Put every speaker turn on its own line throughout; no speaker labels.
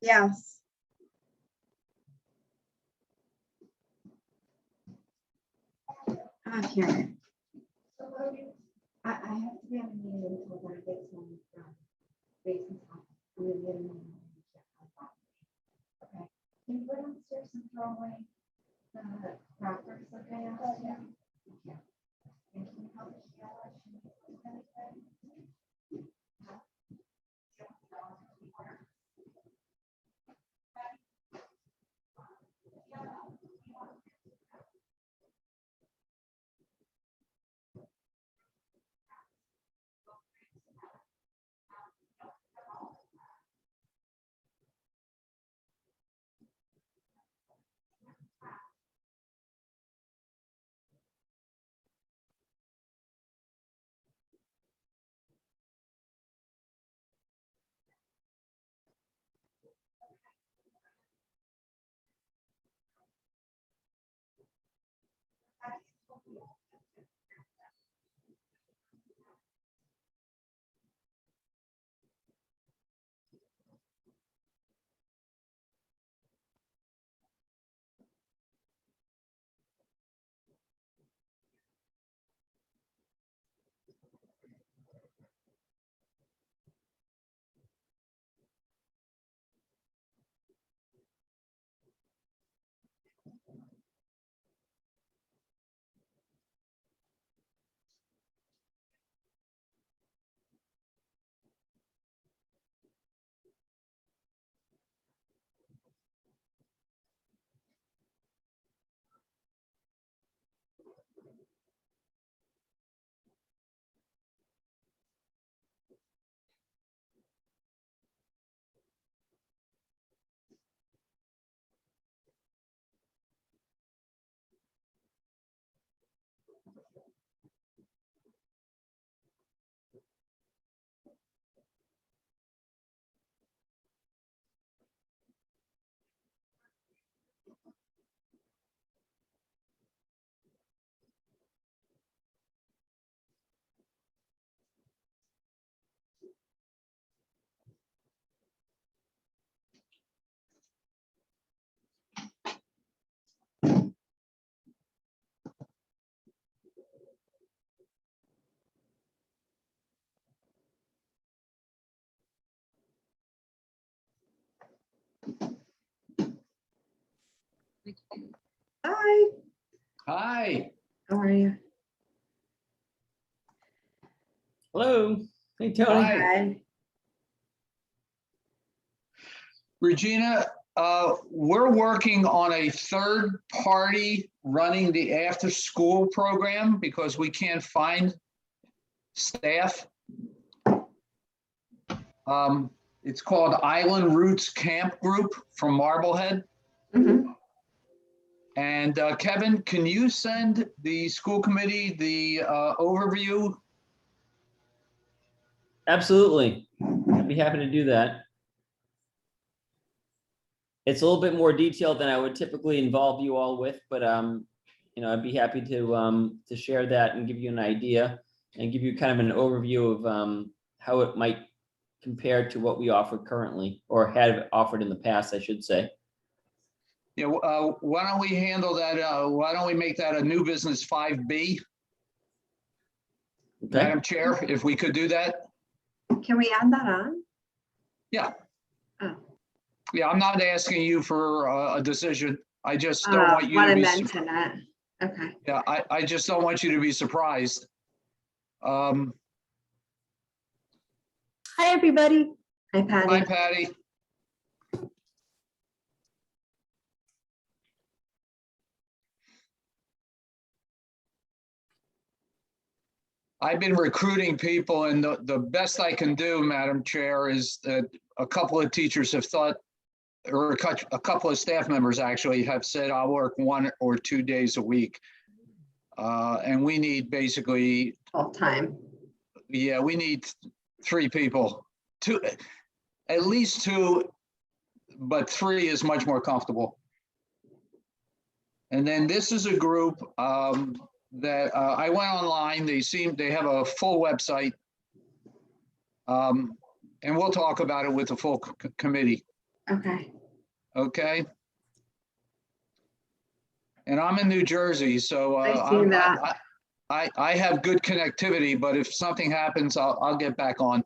Yes. Here. I have to be on a meeting until I get some basement talk. I'm gonna get a meeting. Okay. Can you go downstairs and throw away the crackers that they asked you? Yeah. And can you help me get Hi.
Hi.
How are you?
Hello. Hey, Tony.
Hi. Regina, we're working on a third party running the after school program because we can't find staff. It's called Island Roots Camp Group from Marblehead.
Mhm.
And Kevin, can you send the school committee the overview?
Absolutely. I'd be happy to do that. It's a little bit more detailed than I would typically involve you all with, but you know, I'd be happy to share that and give you an idea and give you kind of an overview of how it might compare to what we offer currently, or had offered in the past, I should say.
Yeah, why don't we handle that? Why don't we make that a new business 5B?
Okay.
Madam Chair, if we could do that?
Can we add that on?
Yeah.
Oh.
Yeah, I'm not asking you for a decision. I just don't want you
Want
to
to
be.
mention it. Okay.
Yeah, I just don't want you to be surprised.
Hi, everybody. Hi, Patty.
Hi, Patty. I've been recruiting people, and the best I can do, Madam Chair, is that a couple of teachers have thought, or a couple of staff members actually have said, I'll work 1 or 2 days a week. And we need basically,
All time.
yeah, we need 3 people, at least 2, but 3 is much more comfortable. And then this is a group that I went online. They have a full website. And we'll talk about it with the full committee.
Okay.
Okay? And I'm in New Jersey, so
I see that.
I have good connectivity, but if something happens, I'll get back on.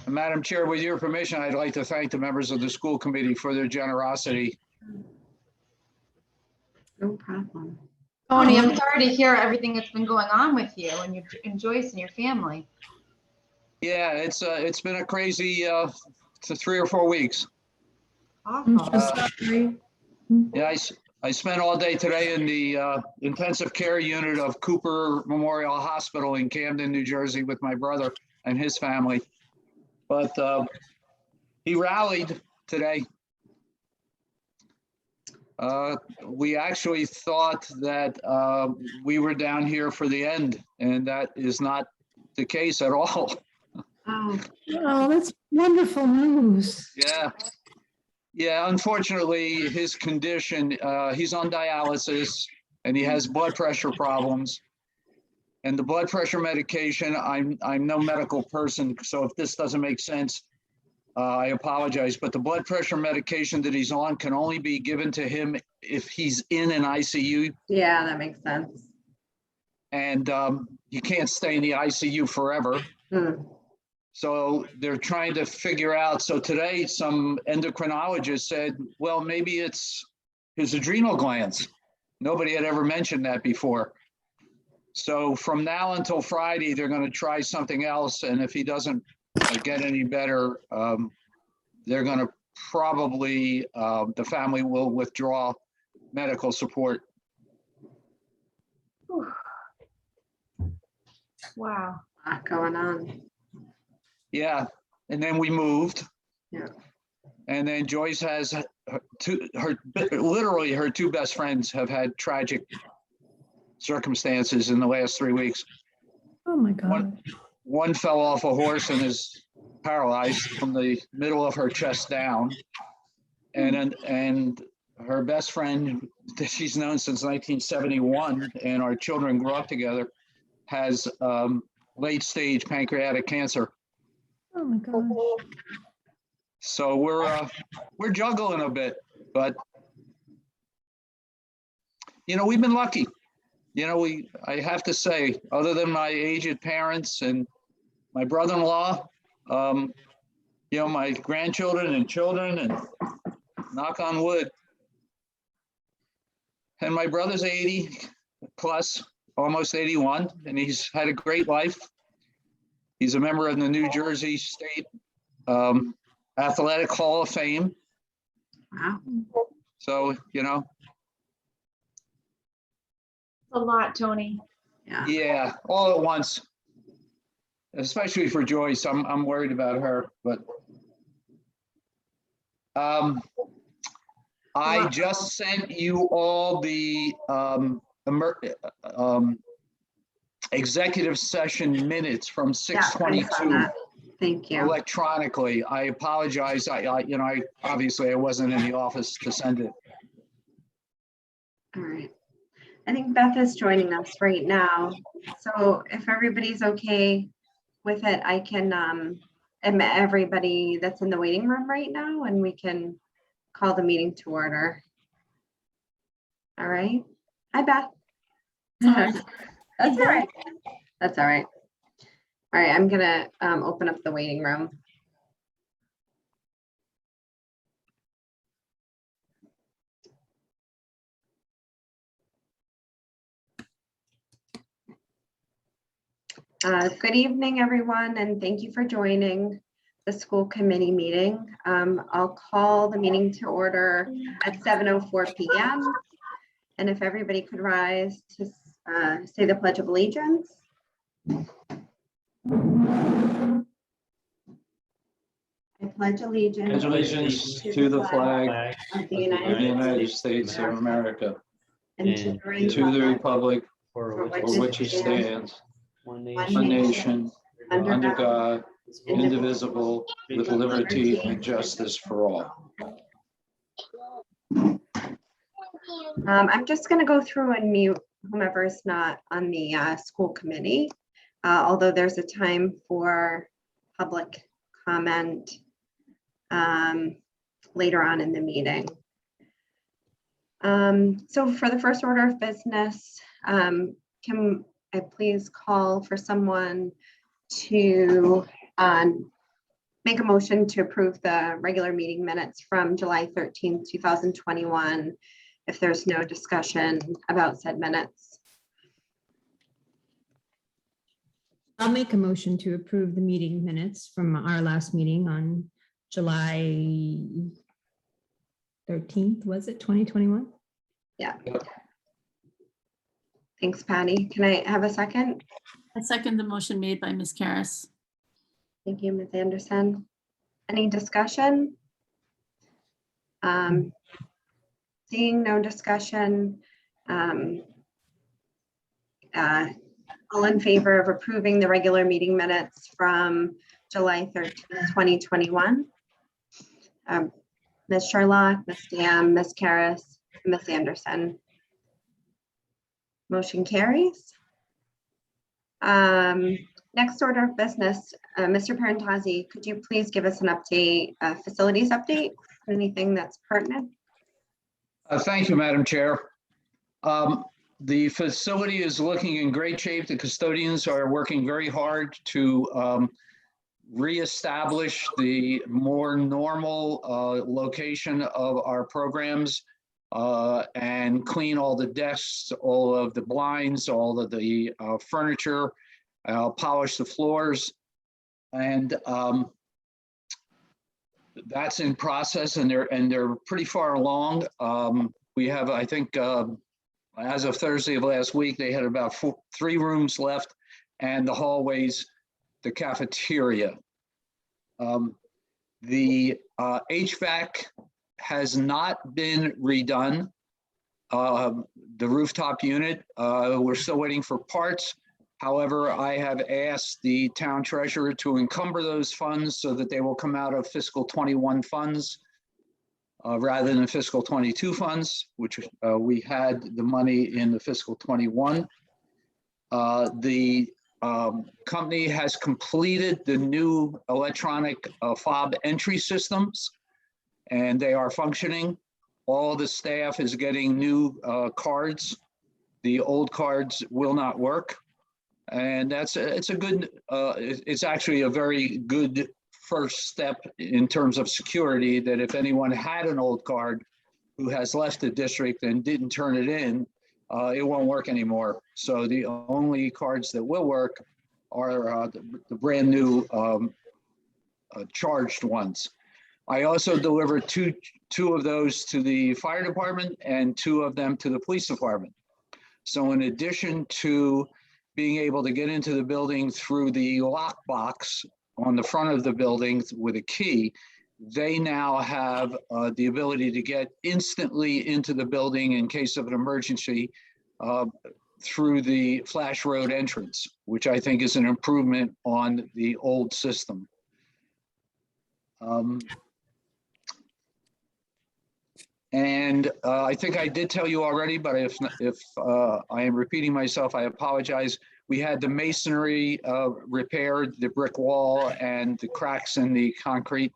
Madam Chair, with your permission, I'd like to thank the members of the school committee for their generosity.
No problem.
Tony, I'm sorry to hear everything that's been going on with you and Joyce and your family.
Yeah, it's been a crazy 3 or 4 weeks.
Awful.
Yeah, I spent all day today in the intensive care unit of Cooper Memorial Hospital in Camden, New Jersey with my brother and his family. But he rallied today. We actually thought that we were down here for the end, and that is not the case at all.
Oh,
Oh, that's wonderful news.
Yeah. Yeah, unfortunately, his condition, he's on dialysis and he has blood pressure problems. And the blood pressure medication, I'm no medical person, so if this doesn't make sense, I apologize, but the blood pressure medication that he's on can only be given to him if he's in an ICU.
yeah, that makes sense.
And you can't stay in the ICU forever.
Hmm.
So they're trying to figure out. So today, some endocrinologist said, well, maybe it's his adrenal glands. Nobody had ever mentioned that before. So from now until Friday, they're going to try something else. And if he doesn't get any better, they're going to probably, the family will withdraw medical support.
Wow.
A lot going on.
Yeah. And then we moved.
Yeah.
And then Joyce has literally her 2 best friends have had tragic circumstances in the last 3 weeks.
Oh, my God.
One fell off a horse and is paralyzed from the middle of her chest down. And her best friend that she's known since 1971, and our children grew up together, has late stage pancreatic cancer.
Oh, my gosh.
So we're juggling a bit, but we've been lucky. I have to say, other than my aged parents and my brother-in-law, my grandchildren and children, and knock on wood. And my brother's 80 plus, almost 81, and he's had a great life. He's a member of the New Jersey State Athletic Hall of Fame.
Wow.
So,
A lot, Tony.
Yeah.
yeah, all at once. Especially for Joyce, I'm worried about her, but I just sent you all the executive session minutes from
Yeah, I saw
6:22
that. Thank you.
electronically. I apologize. I obviously I wasn't in the office to send it.
All right. I think Beth is joining us right now. So if everybody's okay with it, I can admit everybody that's in the waiting room right now, and we can call the meeting to order. All right. Hi, Beth. That's all right. That's all right. All right, I'm gonna open up the waiting room. Good evening, everyone, and thank you for joining the school committee meeting. I'll call the meeting to order at 7:04 p.m. And if everybody could rise to say the Pledge of Allegiance. I pledge allegiance
to the flag
of the
of the United States of America,
and to
to the republic
For
for which it stands,
one
one nation, under God, indivisible, with liberty and justice for all.
I'm just going to go through and mute whomever is not on the school committee, although there's a time for public comment later on in the meeting. So for the first order of business, can I please call for someone to make a motion to approve the regular meeting minutes from July 13th, 2021, if there's no discussion about said minutes.
I'll make a motion to approve the meeting minutes from our last meeting on July 13th, was it 2021?
Yeah. Thanks, Patty. Can I have a second?
I second the motion made by Ms. Karas.
Thank you, Ms. Anderson. Any discussion? Seeing no discussion, all in favor of approving the regular meeting minutes from July 13th, 2021? Ms. Sherlock, Ms. Dam, Ms. Karas, Ms. Anderson. Motion carries. Next order of business, Mr. Parentazzi, could you please give us an update, facilities update, anything that's pertinent?
Thank you, Madam Chair. The facility is looking in great shape. The custodians are working very hard to reestablish the more normal location of our programs and clean all the desks, all of the blinds, all of the furniture, polish the floors. And that's in process, and they're pretty far along. We have, I think, as of Thursday of last week, they had about 3 rooms left, and the hallways, the cafeteria. The HVAC has not been redone. The rooftop unit, we're still waiting for parts. However, I have asked the town treasurer to encumber those funds so that they will come out of fiscal 21 funds rather than fiscal 22 funds, which we had the money in the fiscal 21. The company has completed the new electronic fob entry systems, and they are functioning. All the staff is getting new cards. The old cards will not work. And it's a good, it's actually a very good first step in terms of security, that if anyone had an old card who has left the district and didn't turn it in, it won't work anymore. So the only cards that will work are the brand new charged ones. I also delivered two of those to the fire department and 2 of them to the police department. So in addition to being able to get into the building through the lockbox on the front of the building with a key, they now have the ability to get instantly into the building in case of an emergency through the Flash Road entrance, which I think is an improvement on the old system. And I think I did tell you already, but if I am repeating myself, I apologize. We had the masonry repaired, the brick wall and the cracks in the concrete.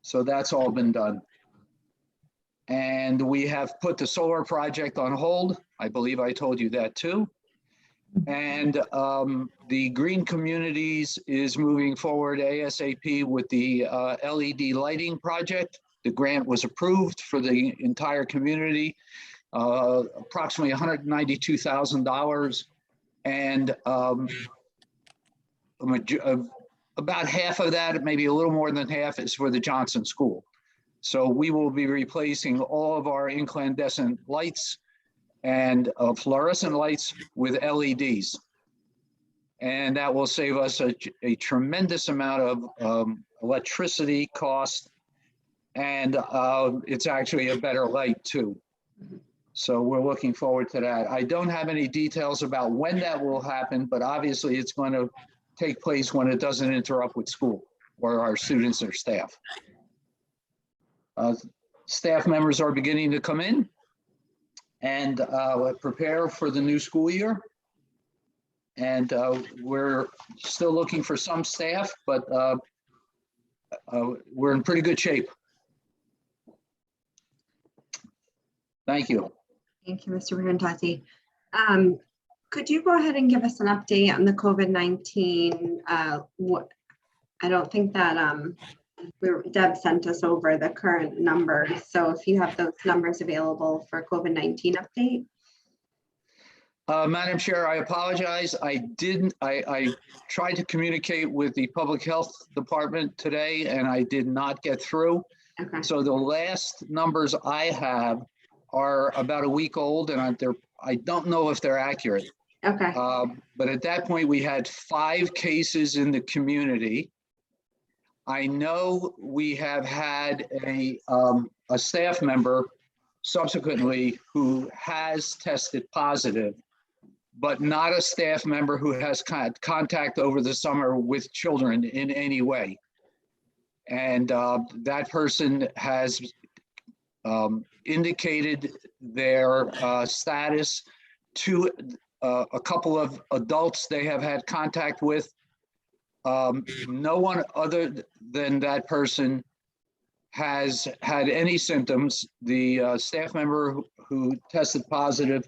So that's all been done. And we have put the solar project on hold. I believe I told you that too. And the Green Communities is moving forward ASAP with the LED lighting project. The grant was approved for the entire community, approximately $192,000. And about half of that, maybe a little more than half, is for the Johnson School. So we will be replacing all of our incandescent lights and fluorescent lights with LEDs. And that will save us a tremendous amount of electricity cost. And it's actually a better light too. So we're looking forward to that. I don't have any details about when that will happen, but obviously it's going to take place when it doesn't interrupt with school or our students or staff. Staff members are beginning to come in. and prepare for the new school year. And we're still looking for some staff, but we're in pretty good shape. Thank you.
Thank you, Mr. Brigantati. Could you go ahead and give us an update on the COVID-19? I don't think that Deb sent us over the current numbers. So if you have those numbers available for COVID-19 update.
Madam Chair, I apologize. I tried to communicate with the Public Health Department today and I did not get through.
Okay.
So the last numbers I have are about a week old and I don't know if they're accurate.
Okay.
But at that point, we had 5 cases in the community. I know we have had a staff member subsequently who has tested positive, but not a staff member who has contact over the summer with children in any way. And that person has indicated their status to a couple of adults they have had contact with. No one other than that person has had any symptoms. The staff member who tested positive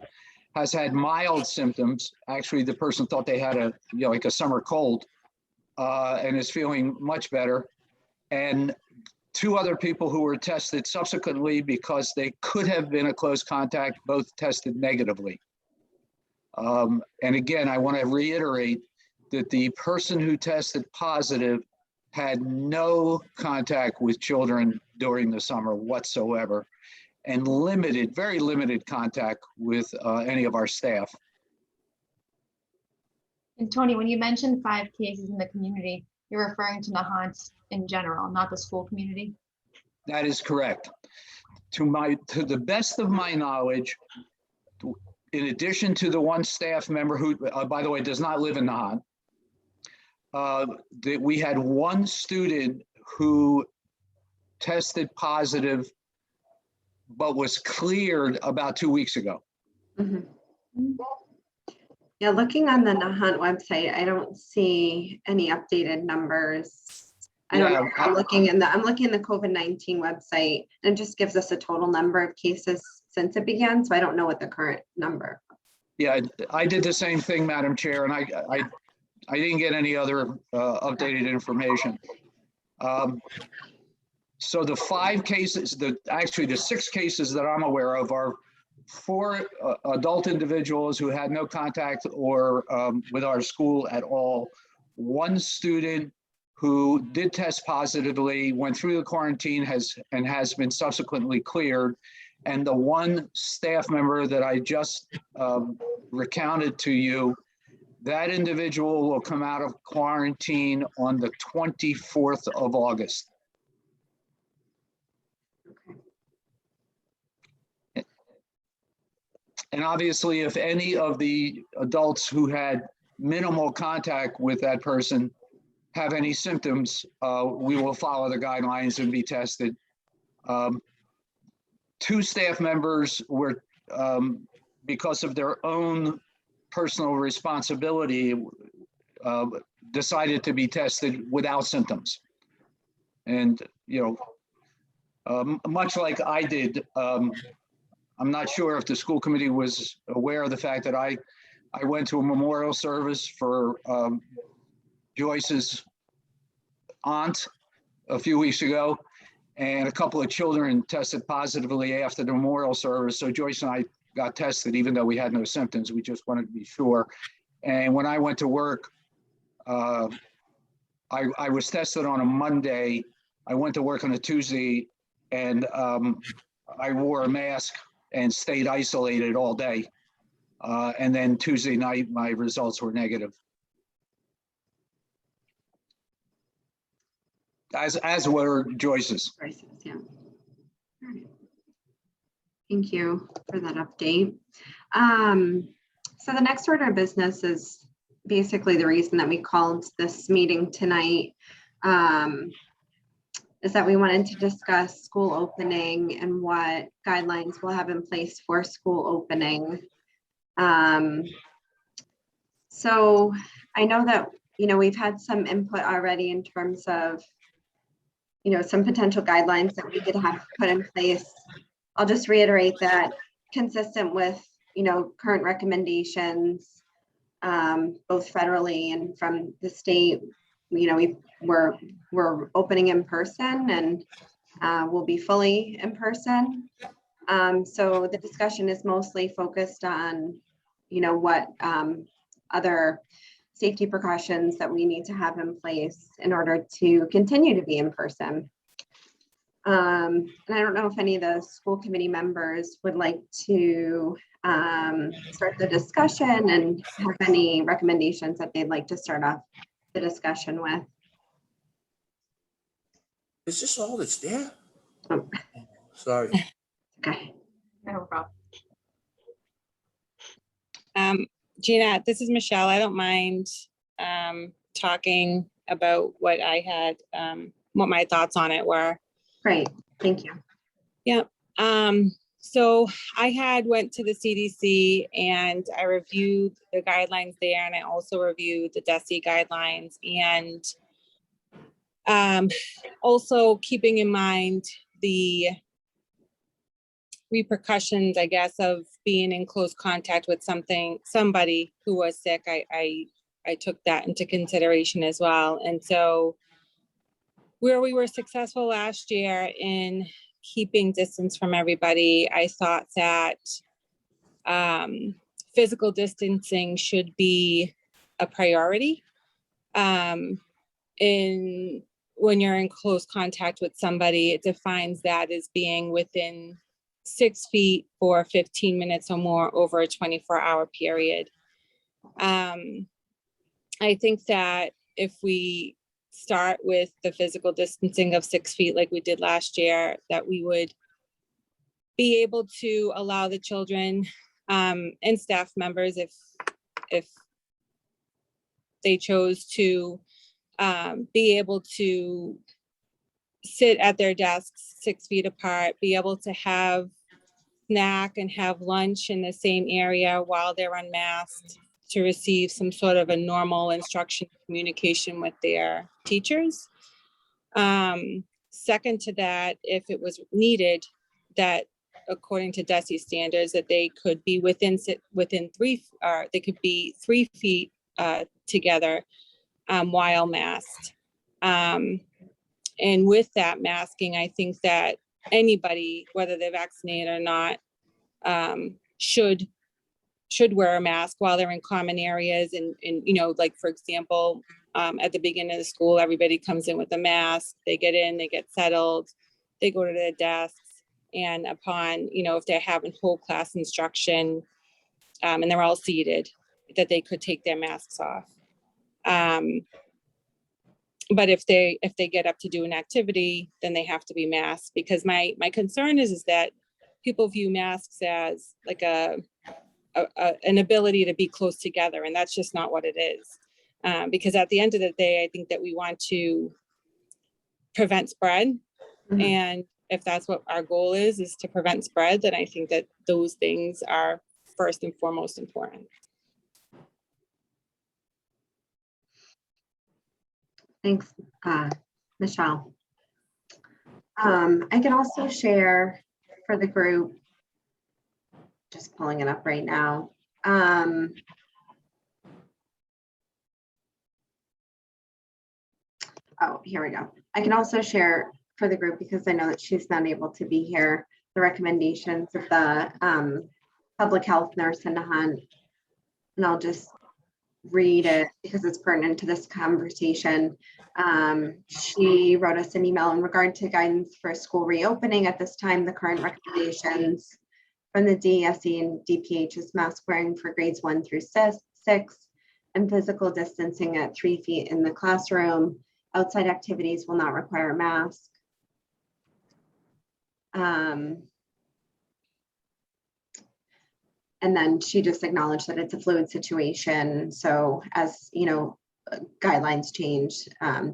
has had mild symptoms. Actually, the person thought they had like a summer cold and is feeling much better. And 2 other people who were tested subsequently because they could have been a close contact, both tested negatively. And again, I want to reiterate that the person who tested positive had no contact with children during the summer whatsoever, and very limited contact with any of our staff.
And Tony, when you mentioned 5 cases in the community, you're referring to Nahant in general, not the school community?
That is correct. To the best of my knowledge, in addition to the one staff member who, by the way, does not live in Nahant, that we had one student who tested positive, but was cleared about 2 weeks ago.
Mm-hmm. Yeah, looking on the Nahant website, I don't see any updated numbers. I don't know. I'm looking in the COVID-19 website, and it just gives us a total number of cases since it began. So I don't know what the current number.
Yeah, I did the same thing, Madam Chair, and I didn't get any other updated information. So the 5 cases, actually the 6 cases that I'm aware of are 4 adult individuals who had no contact or with our school at all. 1 student who did test positively, went through the quarantine, has been subsequently cleared. And the 1 staff member that I just recounted to you, that individual will come out of quarantine on the 24th of August. And obviously, if any of the adults who had minimal contact with that person have any symptoms, we will follow the guidelines and be tested. 2 staff members were, because of their own personal responsibility, decided to be tested without symptoms. And, much like I did, I'm not sure if the school committee was aware of the fact that I went to a memorial service for Joyce's aunt a few weeks ago, and a couple of children tested positively after the memorial service. So Joyce and I got tested, even though we had no symptoms. We just wanted to be sure. And when I went to work, I was tested on a Monday. I went to work on a Tuesday, and I wore a mask and stayed isolated all day. And then Tuesday night, my results were negative. As were Joyce's.
Yeah. All right. Thank you for that update. So the next order of business is basically the reason that we called this meeting tonight. is that we wanted to discuss school opening and what guidelines we'll have in place for school opening. So I know that, we've had some input already in terms of, some potential guidelines that we could have put in place. I'll just reiterate that consistent with, current recommendations, both federally and from the state, we're opening in person and we'll be fully in person. So the discussion is mostly focused on, what other safety precautions that we need to have in place in order to continue to be in person. And I don't know if any of the school committee members would like to start the discussion and have any recommendations that they'd like to start off the discussion with.
Is this all that's there?
Oh.
Sorry.
Okay.
No problem.
Gina, this is Michelle. I don't mind talking about what I had, what my thoughts on it were.
Great. Thank you.
Yep. So I went to the CDC and I reviewed the guidelines there, and I also reviewed the DESE guidelines, and also keeping in mind the repercussions, I guess, of being in close contact with somebody who was sick. I took that into consideration as well. And so where we were successful last year in keeping distance from everybody, I thought that physical distancing should be a priority. When you're in close contact with somebody, it defines that as being within 6 feet for 15 minutes or more over a 24-hour period. I think that if we start with the physical distancing of 6 feet like we did last year, that we would be able to allow the children and staff members, if they chose to, be able to sit at their desks 6 feet apart, be able to have snack and have lunch in the same area while they're unmasked, to receive some sort of a normal instruction communication with their teachers. Second to that, if it was needed, that according to DESE standards, that they could be within 3 feet together while masked. And with that masking, I think that anybody, whether they're vaccinated or not, should wear a mask while they're in common areas. And like, for example, at the beginning of the school, everybody comes in with a mask, they get in, they get settled, they go to their desks. And upon, if they're having whole class instruction and they're all seated, that they could take their masks off. But if they get up to do an activity, then they have to be masked, because my concern is that people view masks as like an ability to be close together, and that's just not what it is. Because at the end of the day, I think that we want to prevent spread.
Mhm.
And if that's what our goal is to prevent spread, then I think that those things are first and foremost important.
Thanks, Michelle. I can also share for the group, just pulling it up right now. Oh, here we go. I can also share for the group, because I know that she's not able to be here, the recommendations of the public health nurse in Nahant. And I'll just read it because it's pertinent to this conversation. She wrote us an email in regard to guidance for school reopening. At this time, the current recommendations from the DESE and DPH is mask wearing for grades 1 through 6 and physical distancing at 3 feet in the classroom. Outside activities will not require a mask. And then she just acknowledged that it's a fluid situation. So as guidelines change,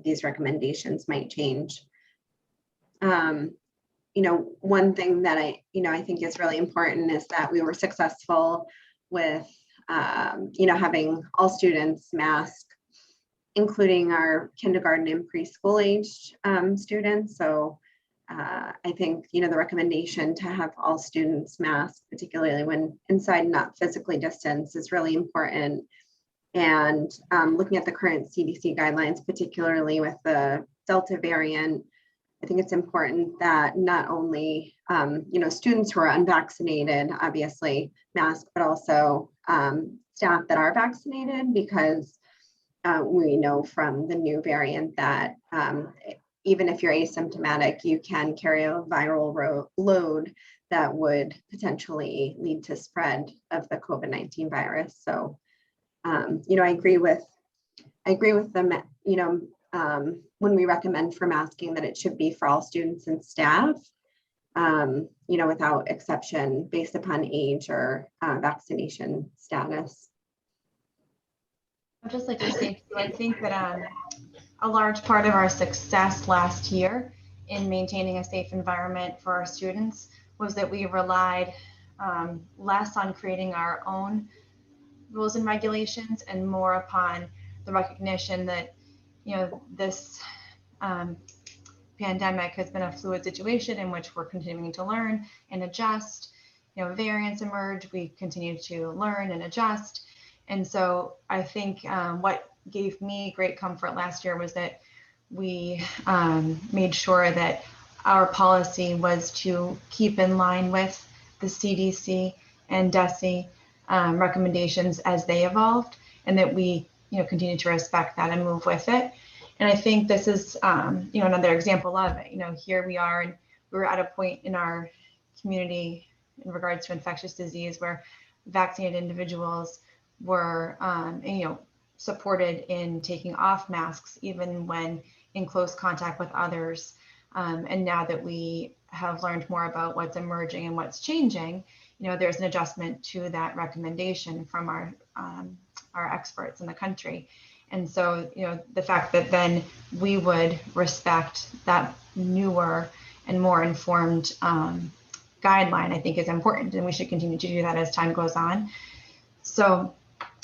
these recommendations might change. One thing that I think is really important is that we were successful with, having all students mask, including our kindergarten and preschool aged students. So I think, the recommendation to have all students masked, particularly when inside, not physically distanced, is really important. And looking at the current CDC guidelines, particularly with the Delta variant, I think it's important that not only, students who are unvaccinated, obviously mask, but also staff that are vaccinated, because we know from the new variant that even if you're asymptomatic, you can carry a viral load that would potentially lead to spread of the COVID-19 virus. So, I agree with them, when we recommend for masking, that it should be for all students and staff, without exception based upon age or vaccination status.
I'd just like to say, too, I think that a large part of our success last year in maintaining a safe environment for our students was that we relied less on creating our own rules and regulations and more upon the recognition that, this pandemic has been a fluid situation in which we're continuing to learn and adjust. Variants emerge, we continue to learn and adjust. And so I think what gave me great comfort last year was that we made sure that our policy was to keep in line with the CDC and DESE recommendations as they evolved, and that we continue to respect that and move with it. And I think this is another example of it. Here we are, and we're at a point in our community in regards to infectious disease where vaccinated individuals were supported in taking off masks even when in close contact with others. And now that we have learned more about what's emerging and what's changing, there's an adjustment to that recommendation from our experts in the country. And so, the fact that then we would respect that newer and more informed guideline, I think is important, and we should continue to do that as time goes on. So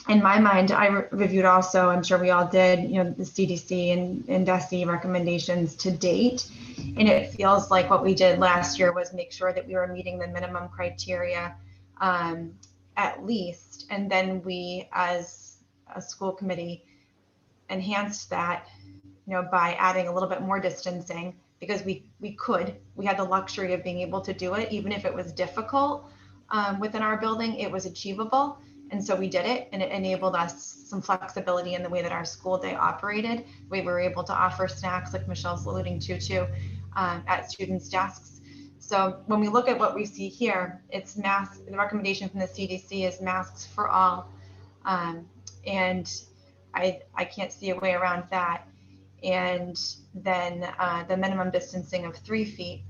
in my mind, I reviewed also, I'm sure we all did, the CDC and DESE recommendations to date. And it feels like what we did last year was make sure that we were meeting the minimum criteria at least. And then we, as a school committee, enhanced that, by adding a little bit more distancing, because we had the luxury of being able to do it, even if it was difficult within our building, it was achievable. And so we did it, and it enabled us some flexibility in the way that our school day operated. We were able to offer snacks, like Michelle's alluding to at students' desks. So when we look at what we see here, it's mask. The recommendation from the CDC is masks for all. And I can't see a way around that. And then the minimum distancing of 3 feet.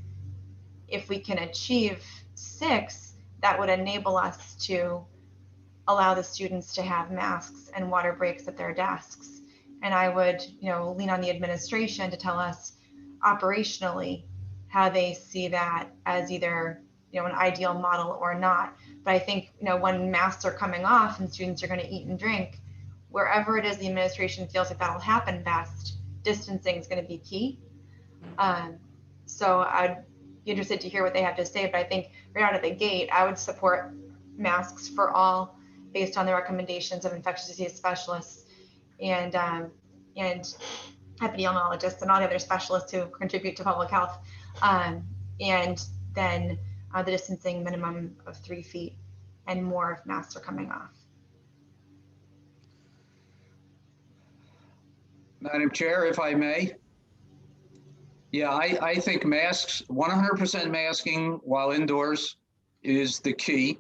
If we can achieve 6, that would enable us to allow the students to have masks and water breaks at their desks. And I would, lean on the administration to tell us operationally how they see that as either, an ideal model or not. But I think, when masks are coming off and students are going to eat and drink, wherever it is the administration feels like that'll happen best, distancing is going to be key. So I'd be interested to hear what they have to say, but I think right out of the gate, I would support masks for all based on the recommendations of infectious disease specialists and epidemiologists and all the other specialists who contribute to public health. And then the distancing minimum of 3 feet and more if masks are coming off.
Madam Chair, if I may. Yeah, I think masks, 100% masking while indoors is the key.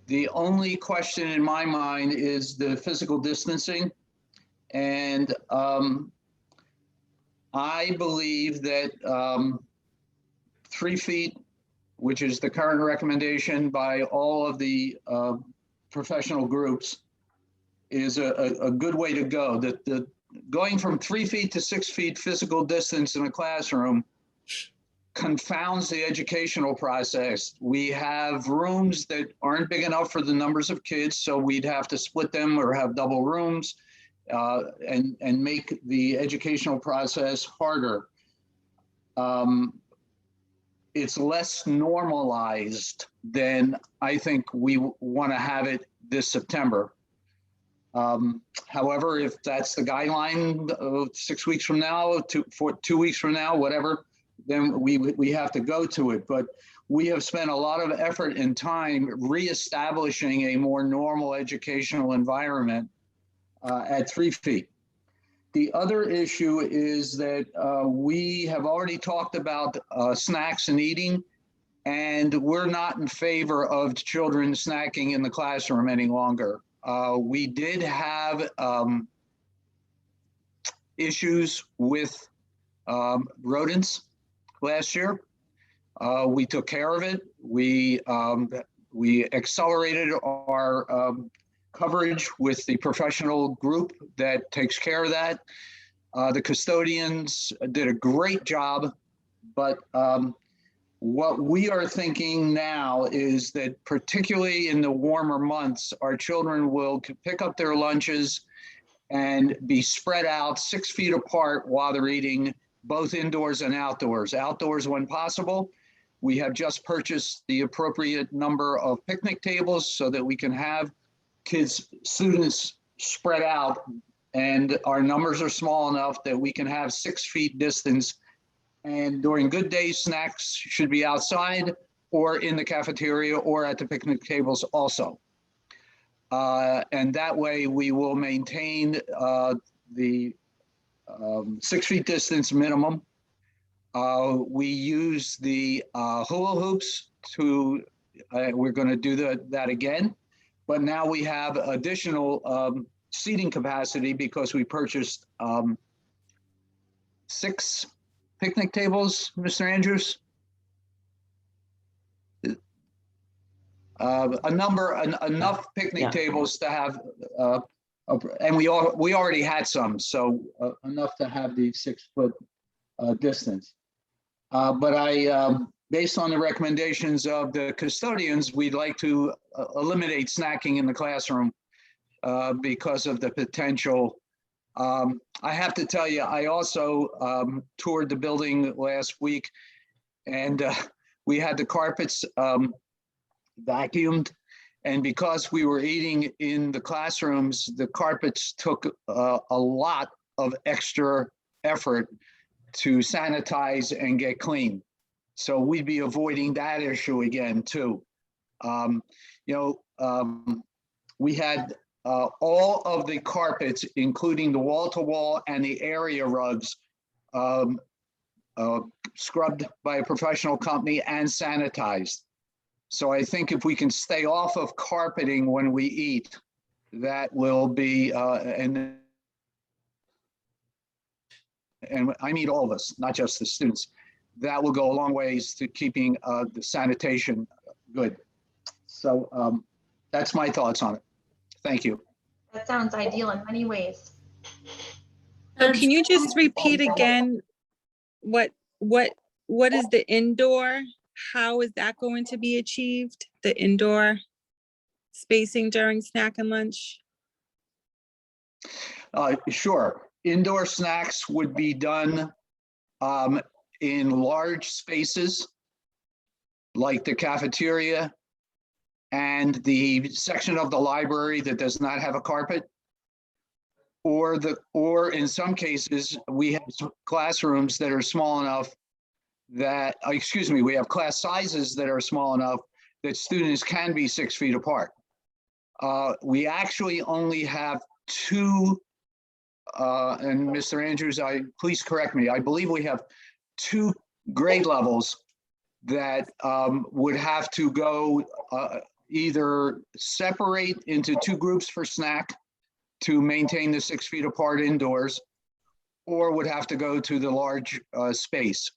The only question in my mind is the physical distancing. And I believe that 3 feet, which is the current recommendation by all of the professional groups, is a good way to go. That going from 3 feet to 6 feet physical distance in a classroom confounds the educational process. We have rooms that aren't big enough for the numbers of kids, so we'd have to split them or have double rooms and make the educational process harder. It's less normalized than I think we want to have it this September. However, if that's the guideline 6 weeks from now, 2 weeks from now, whatever, then we have to go to it. But we have spent a lot of effort and time reestablishing a more normal educational environment at 3 feet. The other issue is that we have already talked about snacks and eating, and we're not in favor of children snacking in the classroom any longer. We did have issues with rodents last year. We took care of it. We accelerated our coverage with the professional group that takes care of that. The custodians did a great job, but what we are thinking now is that particularly in the warmer months, our children will pick up their lunches and be spread out 6 feet apart while they're eating, both indoors and outdoors. Outdoors when possible. We have just purchased the appropriate number of picnic tables so that we can have students spread out, and our numbers are small enough that we can have 6 feet distance. And during good days, snacks should be outside or in the cafeteria or at the picnic tables also. And that way we will maintain the 6 feet distance minimum. We use the hula hoops to, we're going to do that again. But now we have additional seating capacity because we purchased 6 picnic tables, Mr. Andrews. Enough picnic tables to have, and we already had some, so enough to have the 6 foot distance. But based on the recommendations of the custodians, we'd like to eliminate snacking in the classroom because of the potential. I have to tell you, I also toured the building last week, and we had the carpets vacuumed. And because we were eating in the classrooms, the carpets took a lot of extra effort to sanitize and get clean. So we'd be avoiding that issue again too. We had all of the carpets, including the wall-to-wall and the area rugs, scrubbed by a professional company and sanitized. So I think if we can stay off of carpeting when we eat, that will be, and I mean all of us, not just the students, that will go a long ways to keeping the sanitation good. So that's my thoughts on it. Thank you.
That sounds ideal in many ways.
So can you just repeat again what is the indoor? How is that going to be achieved? The indoor spacing during snack and lunch?
Sure. Indoor snacks would be done in large spaces like the cafeteria and the section of the library that does not have a carpet, or in some cases we have classrooms that are small enough that, we have class sizes that are small enough that students can be 6 feet apart. We actually only have 2, and Mr. Andrews, please correct me, I believe we have 2 grade levels that would have to go either separate into 2 groups for snack to maintain the 6 feet apart indoors, or would have to go to the large space.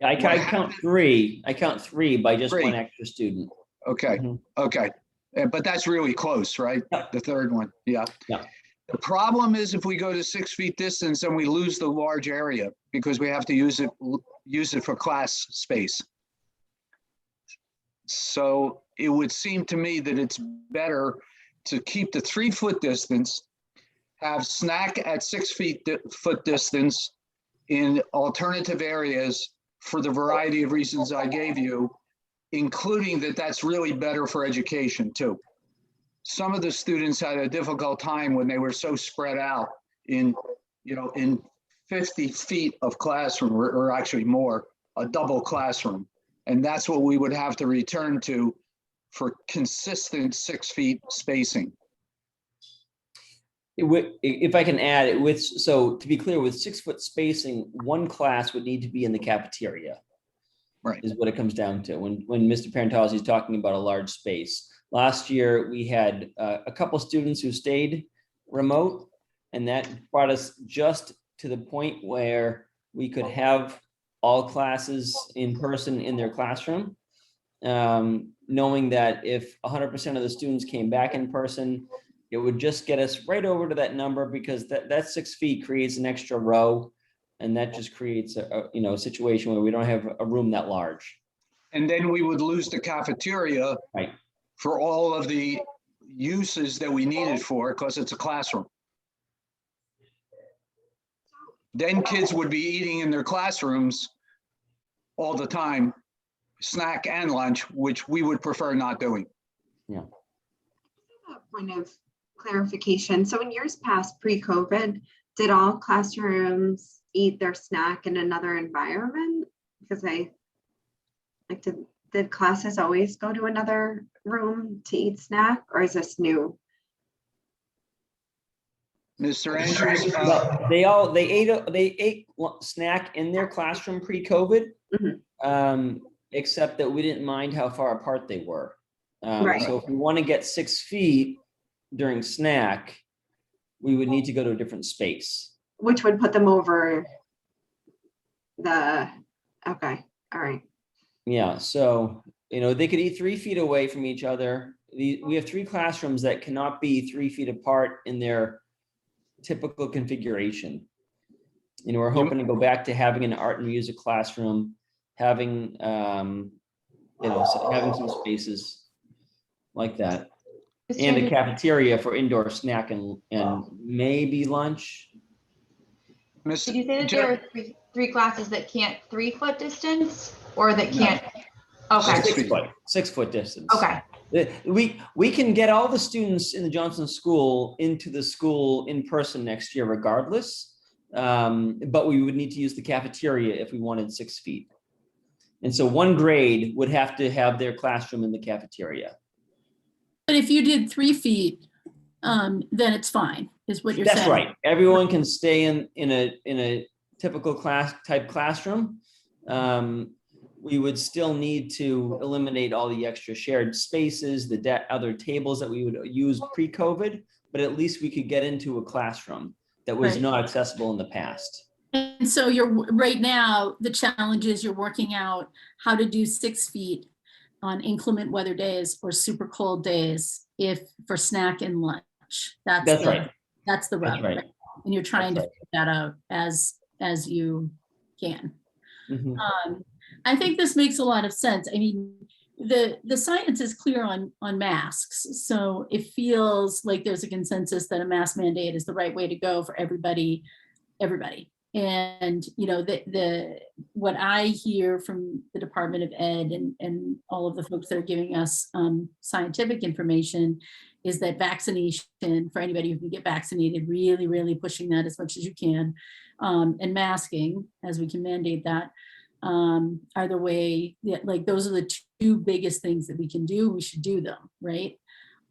I count 3. I count 3 by just
3.
one extra student.
Okay,
Mhm.
okay. But that's really close, right?
Yeah.
The third one, yeah.
Yeah.
The problem is if we go to 6 feet distance, then we lose the large area because we have to use it for class space. So it would seem to me that it's better to keep the 3 foot distance, have snack at 6 foot distance in alternative areas for the variety of reasons I gave you, including that that's really better for education too. Some of the students had a difficult time when they were so spread out in 50 feet of classroom, or actually more, a double classroom. And that's what we would have to return to for consistent 6 feet spacing.
If I can add it so to be clear, with 6 foot spacing, one class would need to be in the cafeteria.
Right.
Is what it comes down to when Mr. Parentozzi is talking about a large space. Last year, we had a couple students who stayed remote, and that brought us just to the point where we could have all classes in person in their classroom, knowing that if 100% of the students came back in person, it would just get us right over to that number, because that 6 feet creates an extra row, and that just creates a situation where we don't have a room that large.
And then we would lose the cafeteria
Right.
for all of the uses that we need it for, because it's a classroom. Then kids would be eating in their classrooms all the time, snack and lunch, which we would prefer not doing.
Yeah.
A point of clarification. So in years past, pre-COVID, did all classrooms eat their snack in another environment? Because did classes always go to another room to eat snack, or is this new?
Mr. Andrews,
Well, they ate snack in their classroom pre-COVID, except that we didn't mind how far apart they were.
Right.
So if we want to get 6 feet during snack, we would need to go to a different space.
Which would put them over the, okay, all right.
Yeah, so, they could eat 3 feet away from each other. We have 3 classrooms that cannot be 3 feet apart in their typical configuration. We're hoping to go back to having an art and music classroom, having, having some spaces like that. And a cafeteria for indoor snack and maybe lunch.
Did you say that there are three classes that can't 3 foot distance, or that can't? Okay.
6 foot distance.
Okay.
We can get all the students in the Johnson School into the school in person next year regardless, but we would need to use the cafeteria if we wanted 6 feet. And so one grade would have to have their classroom in the cafeteria.
But if you did 3 feet, then it's fine, is what you're saying.
That's right. Everyone can stay in a typical type classroom. We would still need to eliminate all the extra shared spaces, the other tables that we would use pre-COVID, but at least we could get into a classroom that was not accessible in the past.
And so right now, the challenge is you're working out how to do 6 feet on inclement weather days or super cold days for snack and lunch. That's
right.
That's the route.
Right.
Right? And you're trying to figure that out as you can.
Mm-hmm.
I think this makes a lot of sense. I mean, the science is clear on masks. So it feels like there's a consensus that a mask mandate is the right way to go for everybody. And, what I hear from the Department of Ed and all of the folks that are giving us scientific information is that vaccination for anybody who can get vaccinated, really, really pushing that as much as you can, and masking, as we can mandate that, are the way, those are the 2 biggest things that we can do. We should do them, right?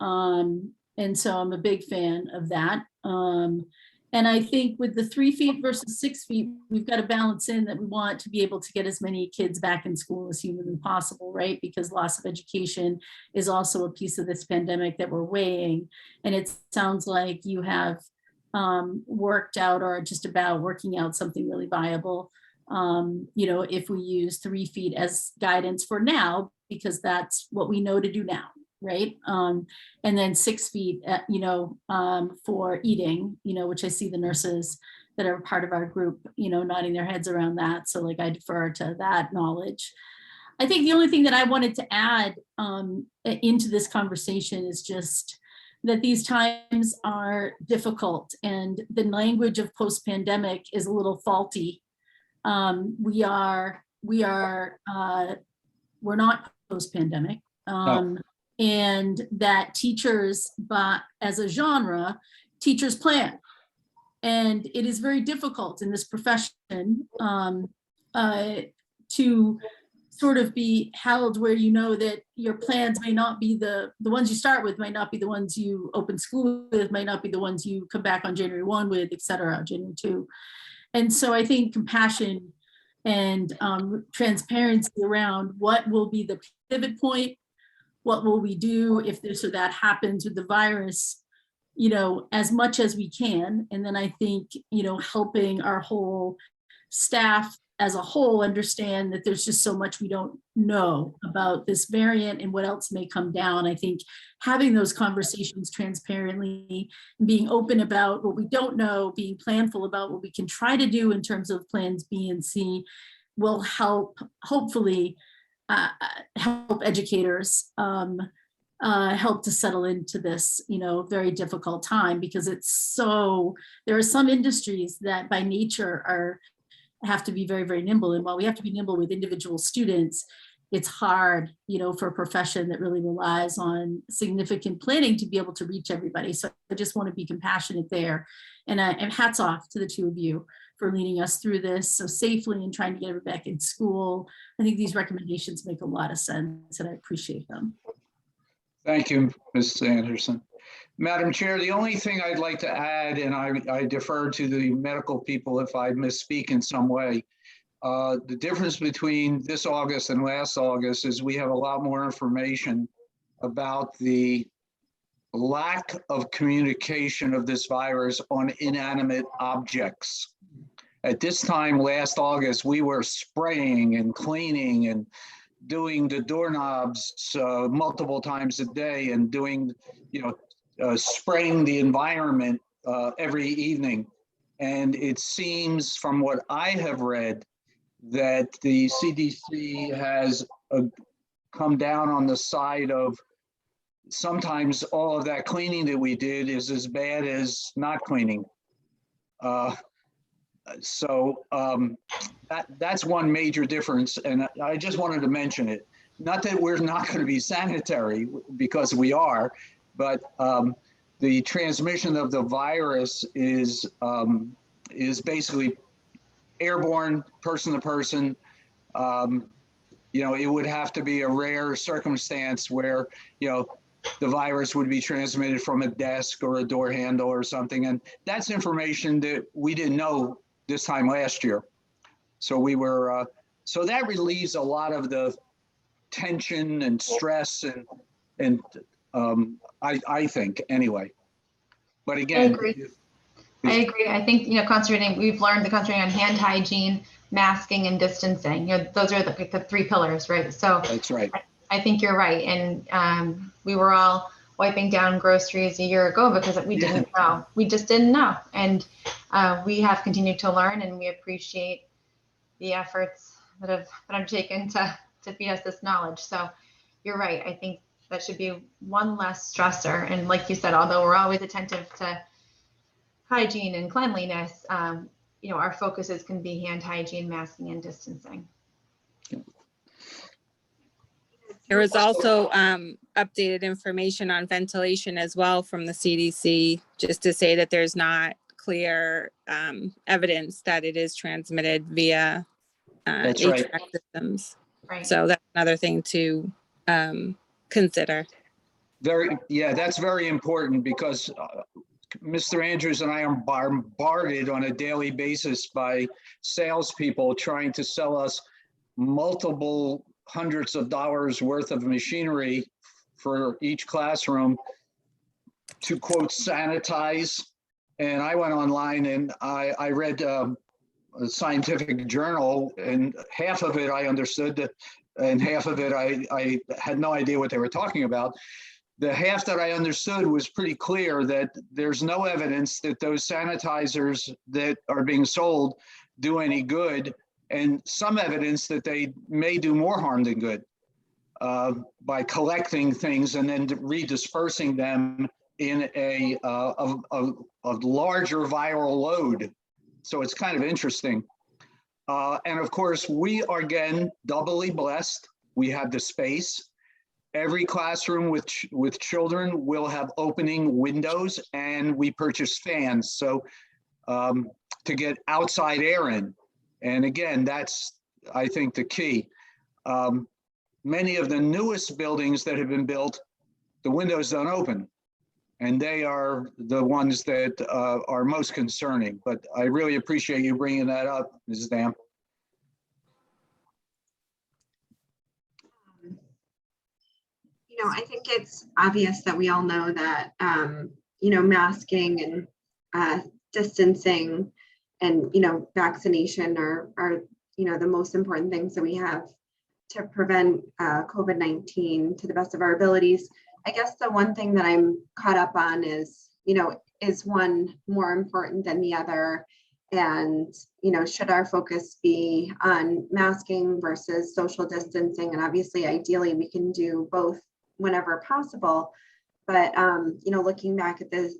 And so I'm a big fan of that. And I think with the 3 feet versus 6 feet, we've got to balance in that we want to be able to get as many kids back in school as humanly possible, right? Because loss of education is also a piece of this pandemic that we're weighing. And it sounds like you have worked out, or just about working out, something really viable. If we use 3 feet as guidance for now, because that's what we know to do now. right? And then 6 feet, for eating, which I see the nurses that are part of our group, nodding their heads around that. So like I defer to that knowledge. I think the only thing that I wanted to add into this conversation is just that these times are difficult and the language of post-pandemic is a little faulty. We're not post-pandemic. And that teachers, but as a genre, teachers plan. And it is very difficult in this profession to sort of be held where you know that your plans may not be the ones you start with, might not be the ones you open school with, might not be the ones you come back on January 1 with, et cetera, January 2. And so I think compassion and transparency around what will be the pivot point, what will we do if this or that happens with the virus, as much as we can. And then I think, helping our whole staff as a whole understand that there's just so much we don't know about this variant and what else may come down. I think having those conversations transparently, being open about what we don't know, being planful about what we can try to do in terms of plans B and C will help, hopefully, help educators help to settle into this, very difficult time, because there are some industries that by nature have to be very, very nimble. And while we have to be nimble with individual students, it's hard, for a profession that really relies on significant planning to be able to reach everybody. So I just want to be compassionate there. And hats off to the two of you for leading us through this so safely and trying to get everybody back in school. I think these recommendations make a lot of sense and I appreciate them.
Thank you, Ms. Anderson. Madam Chair, the only thing I'd like to add, and I defer to the medical people if I misspeak in some way, the difference between this August and last August is we have a lot more information about the lack of communication of this virus on inanimate objects. At this time last August, we were spraying and cleaning and doing the doorknobs multiple times a day and doing, spraying the environment every evening. And it seems from what I have read that the CDC has come down on the side of sometimes all of that cleaning that we did is as bad as not cleaning. That's one major difference, and I just wanted to mention it. Not that we're not going to be sanitary, because we are, but the transmission of the virus is basically airborne, person to person. It would have to be a rare circumstance where the virus would be transmitted from a desk or a door handle or something, and that's information that we didn't know this time last year. So we were, so that relieves a lot of the tension and stress and I think anyway. But again,
I agree. I think, we've learned the concentrating on hand hygiene, masking, and distancing. Those are the 3 pillars, right? So
that's right.
I think you're right. And we were all wiping down groceries a year ago because we didn't know. We just didn't know. And we have continued to learn, and we appreciate the efforts that have been undertaken to feed us this knowledge. So you're right. I think that should be one less stressor. And like you said, although we're always attentive to hygiene and cleanliness, our focuses can be hand hygiene, masking, and distancing.
There was also updated information on ventilation as well from the CDC, just to say that there's not clear evidence that it is transmitted via
That's
HVAC
right.
systems.
Right.
So that's another thing to consider.
That's very important, because Mr. Andrews and I are bombarded on a daily basis by salespeople trying to sell us multiple hundreds of dollars worth of machinery for each classroom to, quote, sanitize. And I went online and I read a scientific journal, and half of it I understood, and half of it I had no idea what they were talking about. The half that I understood was pretty clear that there's no evidence that those sanitizers that are being sold do any good, and some evidence that they may do more harm than good by collecting things and then redispersing them in a larger viral load. So it's kind of interesting. And of course, we are again doubly blessed. We have the space. Every classroom with children will have opening windows, and we purchase fans so to get outside air in. And again, that's, I think, the key. Many of the newest buildings that have been built, the windows don't open, and they are the ones that are most concerning. But I really appreciate you bringing that up, Mrs. Dam.
I think it's obvious that we all know that, masking and distancing and, vaccination are, the most important things that we have to prevent COVID-19 to the best of our abilities. I guess the one thing that I'm caught up on is, is one more important than the other? And, should our focus be on masking versus social distancing? And obviously, ideally, we can do both whenever possible. But, looking back at this,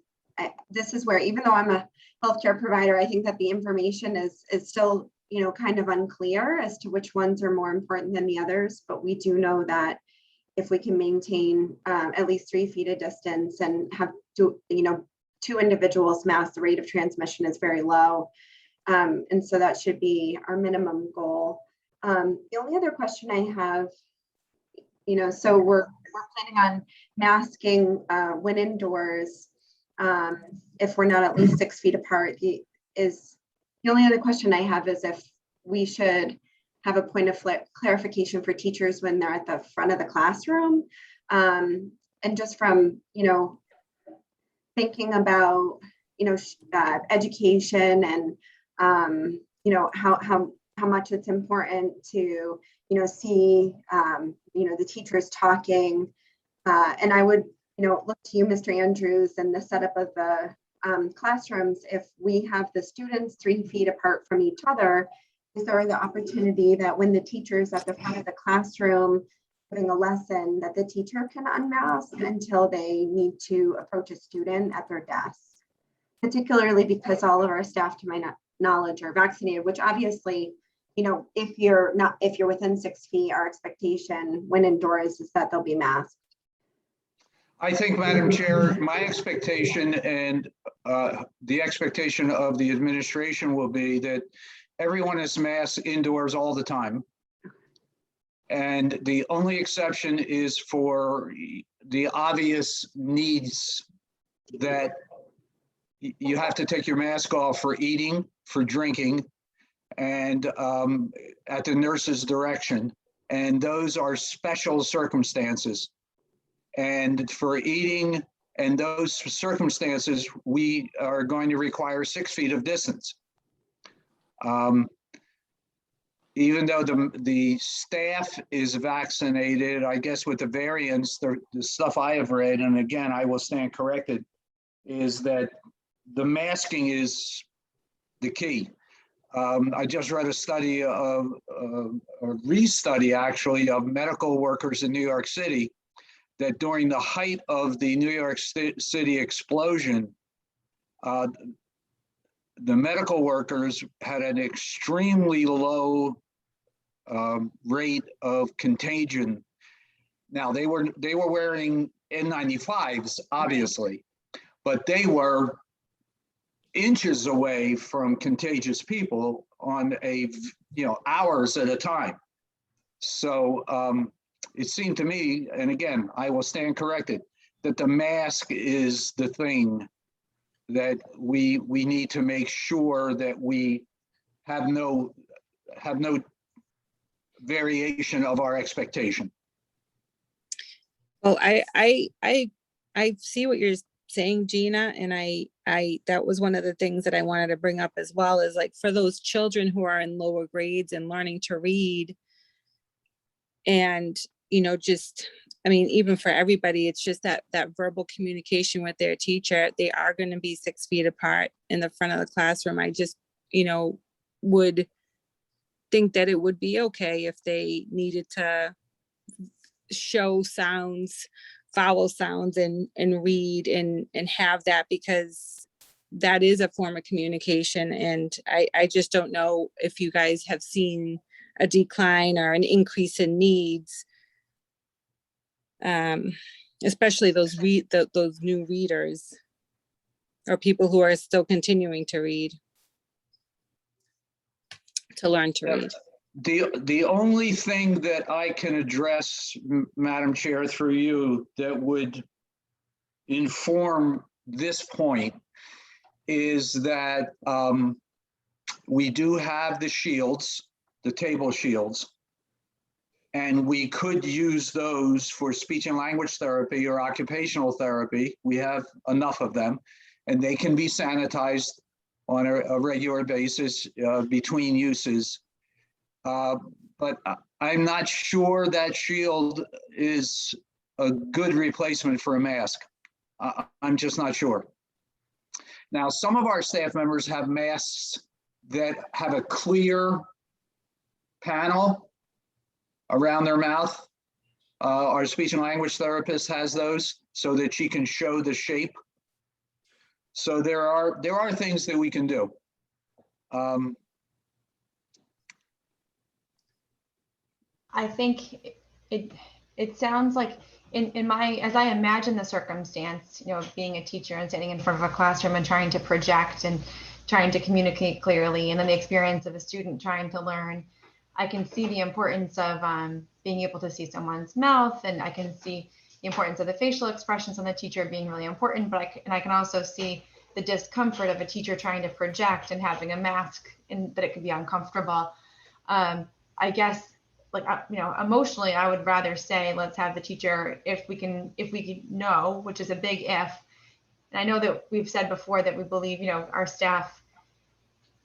this is where, even though I'm a healthcare provider, I think that the information is still, kind of unclear as to which ones are more important than the others. But we do know that if we can maintain at least 3 feet of distance and have two individuals masked, the rate of transmission is very low. And so that should be our minimum goal. The only other question I have, so we're planning on masking when indoors, if we're not at least 6 feet apart. The only other question I have is if we should have a point of clarification for teachers when they're at the front of the classroom. And just from, thinking about, education and, how much it's important to, see, the teachers talking. And I would, look to you, Mr. Andrews, and the setup of the classrooms. If we have the students 3 feet apart from each other, is there the opportunity that when the teacher's at the front of the classroom giving a lesson, that the teacher can unmask until they need to approach a student at their desk? Particularly because all of our staff, to my knowledge, are vaccinated, which obviously, if you're within 6 feet, our expectation when indoors is that they'll be masked.
I think, Madam Chair, my expectation and the expectation of the administration will be that everyone is masked indoors all the time. And the only exception is for the obvious needs that you have to take your mask off for eating, for drinking, and at the nurse's direction. And those are special circumstances. And for eating and those circumstances, we are going to require 6 feet of distance. Even though the staff is vaccinated, I guess with the variants, the stuff I have read, and again, I will stand corrected, is that the masking is the key. I just read a study a re-study actually of medical workers in New York City, that during the height of the New York City explosion, the medical workers had an extremely low rate of contagion. Now they were wearing N95s, obviously, but they were inches away from contagious people on hours at a time. So it seemed to me, and again, I will stand corrected, that the mask is the thing that we need to make sure that we have no variation of our expectation.
Well, I see what you're saying, Gina, and I that was one of the things that I wanted to bring up as well, is like for those children who are in lower grades and learning to read, And, just, I mean, even for everybody, it's just that verbal communication with their teacher. They are going to be 6 feet apart in the front of the classroom. I just, would think that it would be okay if they needed to show sounds, vowel sounds, and read and have that, because that is a form of communication. And I just don't know if you guys have seen a decline or an increase in needs, especially those new readers or people who are still continuing to learn to read.
The only thing that I can address, Madam Chair, through you, that would inform this point is that we do have the shields, the table shields, and we could use those for speech and language therapy or occupational therapy. We have enough of them, and they can be sanitized on a regular basis between uses. But I'm not sure that shield is a good replacement for a mask. I'm just not sure. Now, some of our staff members have masks that have a clear panel around their mouth. Our speech and language therapist has those so that she can show the shape. So there are things that we can do.
I think it sounds like in my, as I imagine the circumstance, being a teacher and standing in front of a classroom and trying to project and trying to communicate clearly, and then the experience of a student trying to learn, I can see the importance of being able to see someone's mouth, and I can see the importance of the facial expressions on the teacher being really important, but I can also see the discomfort of a teacher trying to project and having a mask, and that it could be uncomfortable. I guess, like, emotionally, I would rather say, let's have the teacher, if we can know, which is a big if. And I know that we've said before that we believe, our staff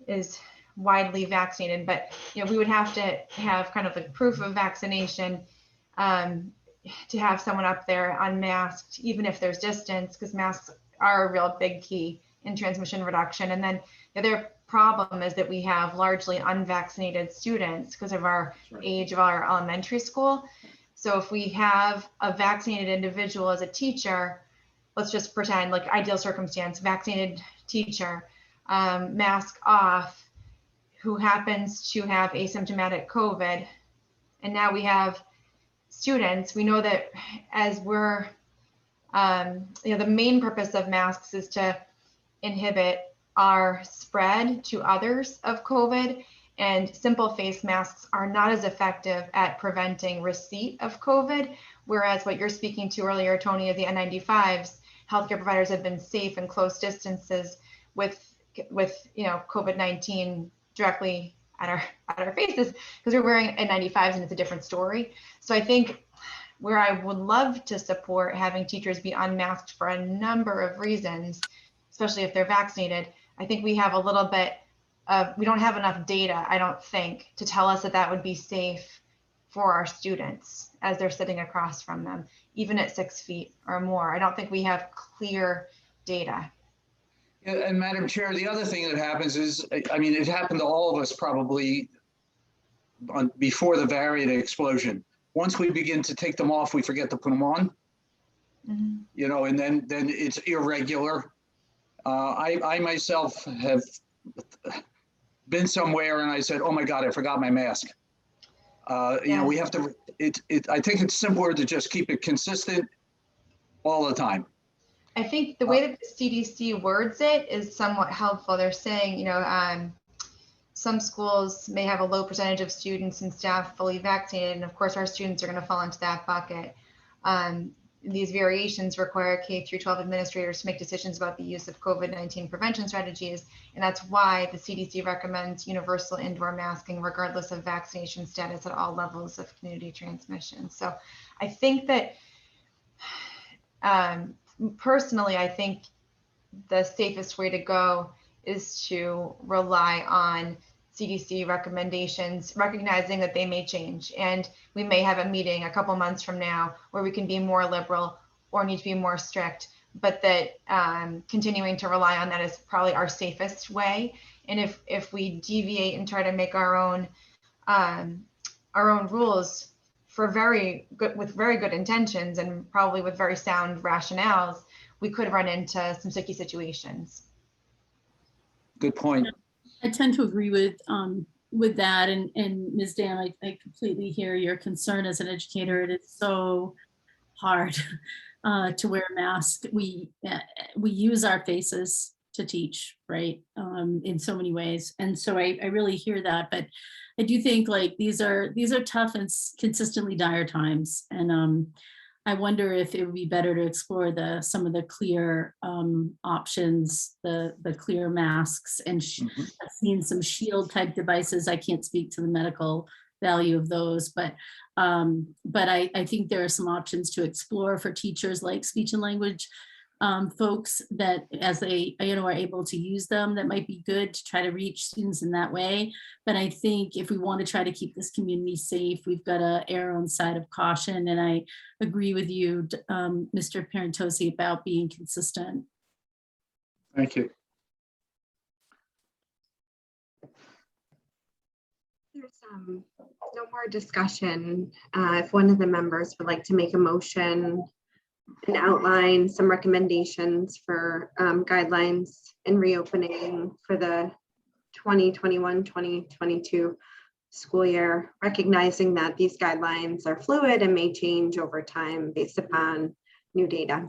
is widely vaccinated, but, we would have to have kind of like proof of vaccination to have someone up there unmasked, even if there's distance, because masks are a real big key in transmission reduction. And then the other problem is that we have largely unvaccinated students because of our age of our elementary school. So if we have a vaccinated individual as a teacher, let's just pretend, like ideal circumstance, vaccinated teacher, mask off, who happens to have asymptomatic COVID. And now we have students, we know that as we're, the main purpose of masks is to inhibit our spread to others of COVID, and simple face masks are not as effective at preventing receipt of COVID. Whereas what you're speaking to earlier, Tony, is the N95s. Healthcare providers have been safe in close distances with COVID-19 directly at our faces, because we're wearing N95s and it's a different story. So I think where I would love to support having teachers be unmasked for a number of reasons, especially if they're vaccinated, I think we have a little bit of, we don't have enough data, I don't think, to tell us that that would be safe for our students as they're sitting across from them, even at 6 feet or more. I don't think we have clear data.
Yeah, and Madam Chair, the other thing that happens is, I mean, it happened to all of us probably before the variant explosion. Once we begin to take them off, we forget to put them on. Mm-hmm. And then it's irregular. I myself have been somewhere and I said, oh my God, I forgot my mask. We have to, I think it's simpler to just keep it consistent all the time.
I think the way that the CDC words it is somewhat helpful. They're saying, some schools may have a low percentage of students and staff fully vaccinated. And of course, our students are going to fall into that bucket. These variations require K through 12 administrators to make decisions about the use of COVID-19 prevention strategies. And that's why the CDC recommends universal indoor masking, regardless of vaccination status at all levels of community transmission. So I think that personally, I think the safest way to go is to rely on CDC recommendations, recognizing that they may change. And we may have a meeting a couple months from now where we can be more liberal or need to be more strict, but that continuing to rely on that is probably our safest way. And if we deviate and try to make our own rules for with very good intentions and probably with very sound rationales, we could run into some sticky situations.
Good point.
I tend to agree with that, and Ms. Dan, I completely hear your concern as an educator. It is so hard to wear a mask. We use our faces to teach, right? In so many ways, and so I really hear that. But I do think like these are tough and consistently dire times, and I wonder if it would be better to explore some of the clear options, the clear masks, and I've seen some shield type devices. I can't speak to the medical value of those, but I think there are some options to explore for teachers like speech and language folks that as they are able to use them, that might be good to try to reach students in that way. But I think if we want to try to keep this community safe, we've got to err on the side of caution. And I agree with you, Mr. Parentosi, about being consistent.
Thank you.
There's no more discussion. If one of the members would like to make a motion and outline some recommendations for guidelines and reopening for the 2021-2022 school year, recognizing that these guidelines are fluid and may change over time based upon new data.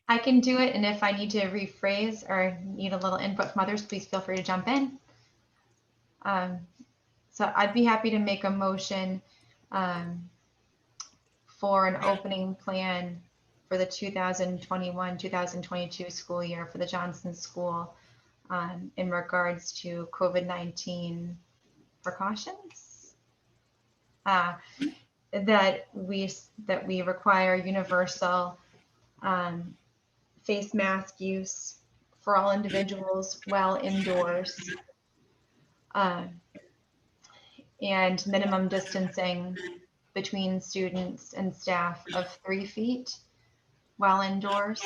I can do it, and if I need to rephrase or need a little input from others, please feel free to jump in. So I'd be happy to make a motion for an opening plan for the 2021-2022 school year for the Johnson School in regards to COVID-19 precautions. That we require universal face mask use for all individuals while indoors, and minimum distancing between students and staff of 3 feet while indoors.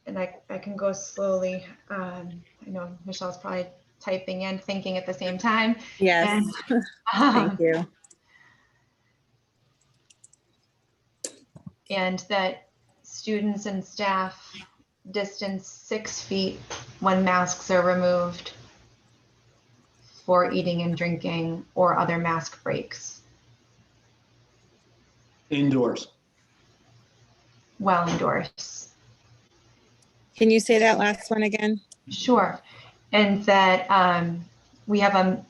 And I can go slowly. I know Michelle's probably typing and thinking at the same time.
Yes,
And,
thank you.
And that students and staff distance 6 feet when masks are removed for eating and drinking or other mask breaks.
Indoors.
While indoors.
Can you say that last one again?
Sure. And that we have a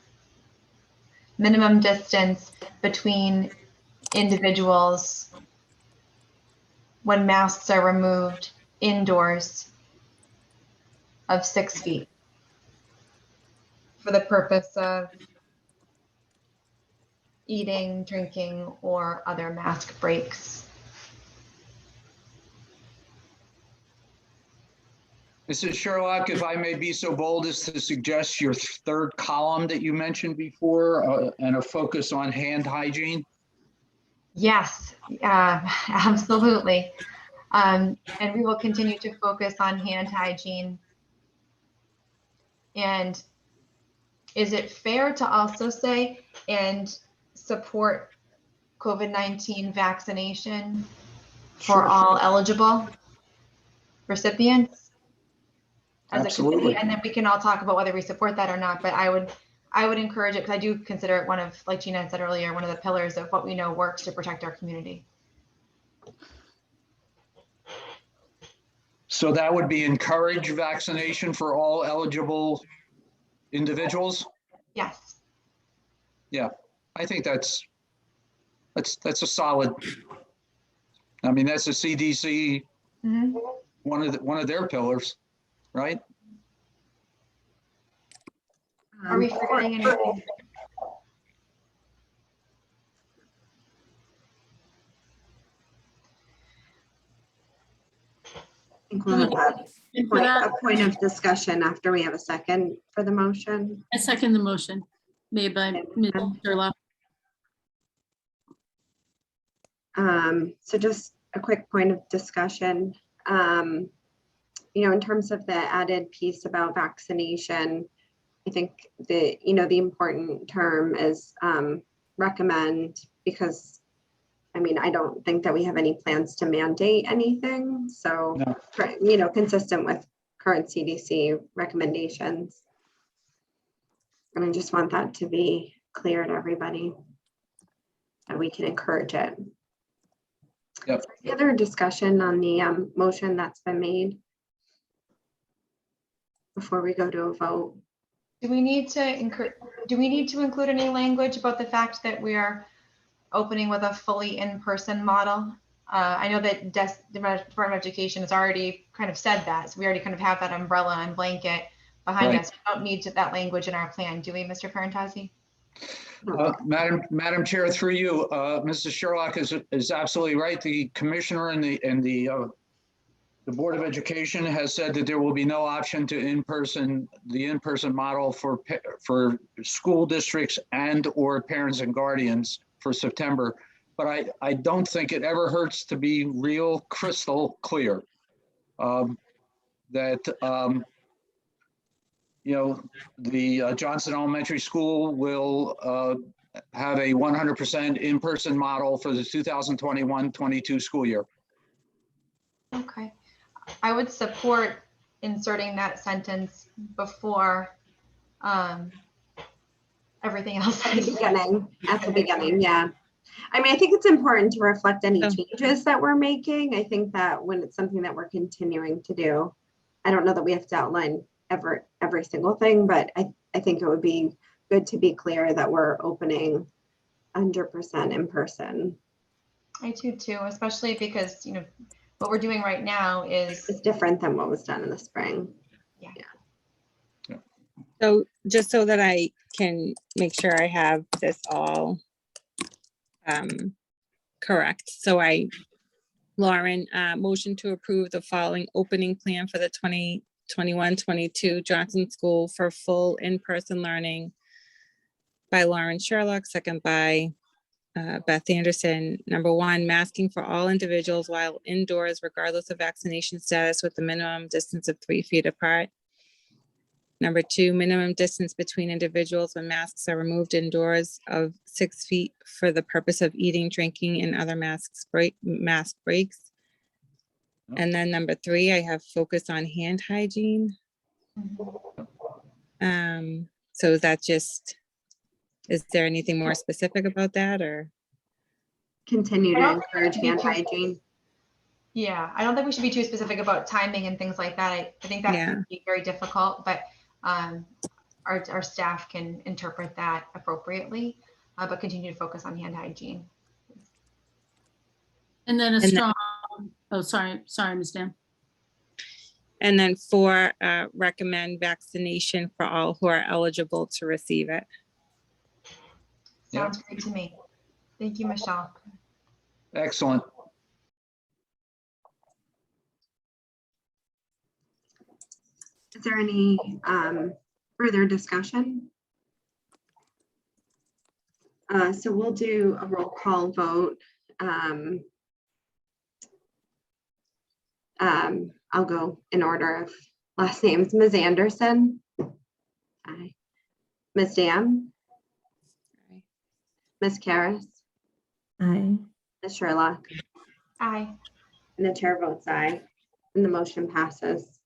minimum distance between individuals when masks are removed indoors of 6 feet for the purpose of eating, drinking, or other mask breaks.
Mrs. Sherlock, if I may be so bold as to suggest your third column that you mentioned before and a focus on hand hygiene.
Yes, absolutely. And we will continue to focus on hand hygiene. And is it fair to also say and support COVID-19 vaccination for all eligible recipients? As
Absolutely.
a committee, and then we can all talk about whether we support that or not. But I would encourage it because I do consider it one of, like Gina said earlier, one of the pillars of what we know works to protect our community.
So that would be encourage vaccination for all eligible individuals?
Yes.
Yeah, I think that's a solid. I mean, that's a CDC,
Mm-hmm.
one of their pillars, right?
Are we forgetting anything?
I think we'll have that
And for that,
a point of discussion after we have a second for the motion.
I second the motion made by Ms. Sherlock.
So just a quick point of discussion. In terms of the added piece about vaccination, I think the important term is recommend, because I don't think that we have any plans to mandate anything. So,
No.
Consistent with current CDC recommendations. And I just want that to be clear to everybody, that we can encourage it.
Yep.
Any other discussion on the motion that's been made before we go to a vote?
Do we need to include any language about the fact that we are opening with a fully in-person model? I know that the Department of Education has already kind of said that, so we already kind of have that umbrella and blanket behind
Right.
us. We don't need that language in our plan, do we, Mr. Parentazzi?
Madam Chair, through you, Mrs. Sherlock is absolutely right. The commissioner and the Board of Education has said that there will be no option to the in-person model for school districts and or parents and guardians for September. But I don't think it ever hurts to be real crystal clear that the Johnson Elementary School will have a 100% in-person model for the 2021-22 school year.
Okay. I would support inserting that sentence before everything else.
At the beginning, yeah. I think it's important to reflect any changes that we're making. I think that when it's something that we're continuing to do, I don't know that we have to outline every single thing, but I think it would be good to be clear that we're opening 100% in person.
I do too, especially because, what we're doing right now is
It's different than what was done in the spring.
So just so that I can make sure I have this all correct. So Lauren, motion to approve the following opening plan for the 2021-22 Johnson School for full in-person learning by Lauren Sherlock, second by Beth Anderson. Number 1, masking for all individuals while indoors, regardless of vaccination status, with a minimum distance of 3 feet apart. Number 2, minimum distance between individuals when masks are removed indoors of 6 feet for the purpose of eating, drinking, and other mask breaks. And then number 3, I have focus on hand hygiene. So is that is there anything more specific about that, or?
Continue to encourage hand hygiene.
Yeah, I don't think we should be too specific about timing and things like that. I think that can be very difficult, but our staff can interpret that appropriately, but continue to focus on hand hygiene.
And then strong, oh, sorry, Ms. Dan.
And then 4, recommend vaccination for all who are eligible to receive it.
Sounds great to me. Thank you, Michelle.
Excellent.
Is there any further discussion? So we'll do a roll call vote. I'll go in order of last names. Ms. Anderson. Aye. Ms. Dam.
Aye.
Ms. Karas.
Aye.
Ms. Sherlock.
Aye.
And the chair votes aye, and the motion passes.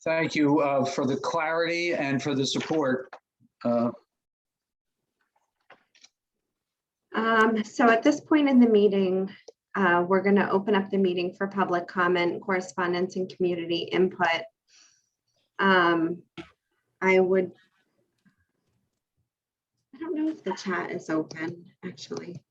Thank you for the clarity and for the support.
So at this point in the meeting, we're going to open up the meeting for public comment, correspondence, and community input. I don't know if the chat is open, actually.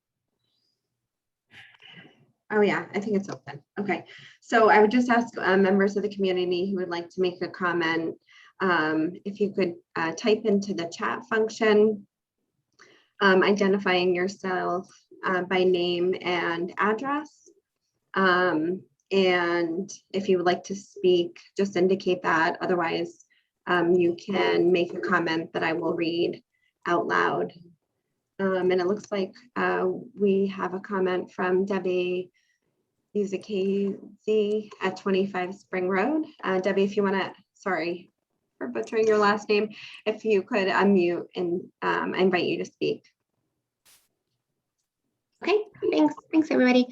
Oh yeah, I think it's open. Okay, so I would just ask members of the community who would like to make a comment If you could type into the chat function, identifying yourself by name and address. And if you would like to speak, just indicate that. Otherwise, you can make a comment that I will read out loud. And it looks like we have a comment from Debbie Uzakazi at 25 Spring Road. Debbie, if you want to, sorry for butchering your last name, if you could unmute and I invite you to speak.
Okay, thanks everybody.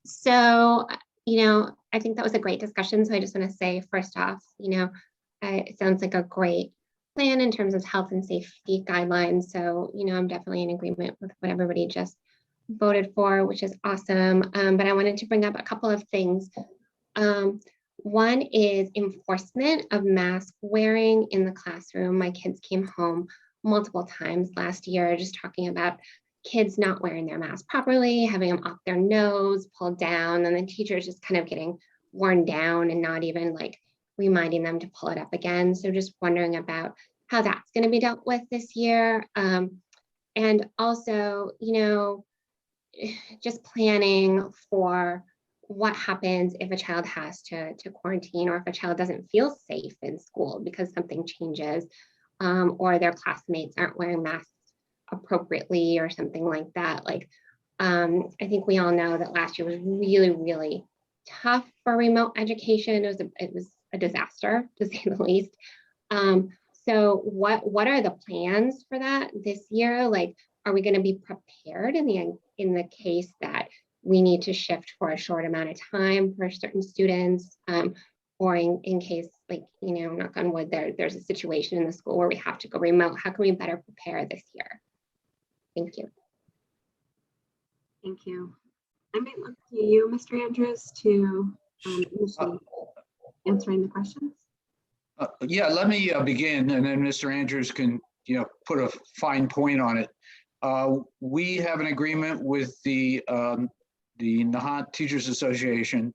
So, I think that was a great discussion. So I just want to say, first off, it sounds like a great plan in terms of health and safety guidelines. So, I'm definitely in agreement with what everybody just voted for, which is awesome. But I wanted to bring up a couple of things. One is enforcement of mask wearing in the classroom. My kids came home multiple times last year just talking about kids not wearing their mask properly, having them up their nose, pulled down, and the teachers just kind of getting worn down and not even like reminding them to pull it up again. So just wondering about how that's going to be dealt with this year. And also, just planning for what happens if a child has to quarantine, or if a child doesn't feel safe in school because something changes, or their classmates aren't wearing masks appropriately or something like that. I think we all know that last year was really, really tough for remote education. It was a disaster, to say the least. So what are the plans for that this year? Are we going to be prepared in the case that we need to shift for a short amount of time for certain students, or in case, knock on wood, there's a situation in the school where we have to go remote? How can we better prepare this year? Thank you.
Thank you. I might look to you, Mr. Andrews, to initially answering the questions.
Yeah, let me begin, and then Mr. Andrews can, put a fine point on it. We have an agreement with the Nahant Teachers Association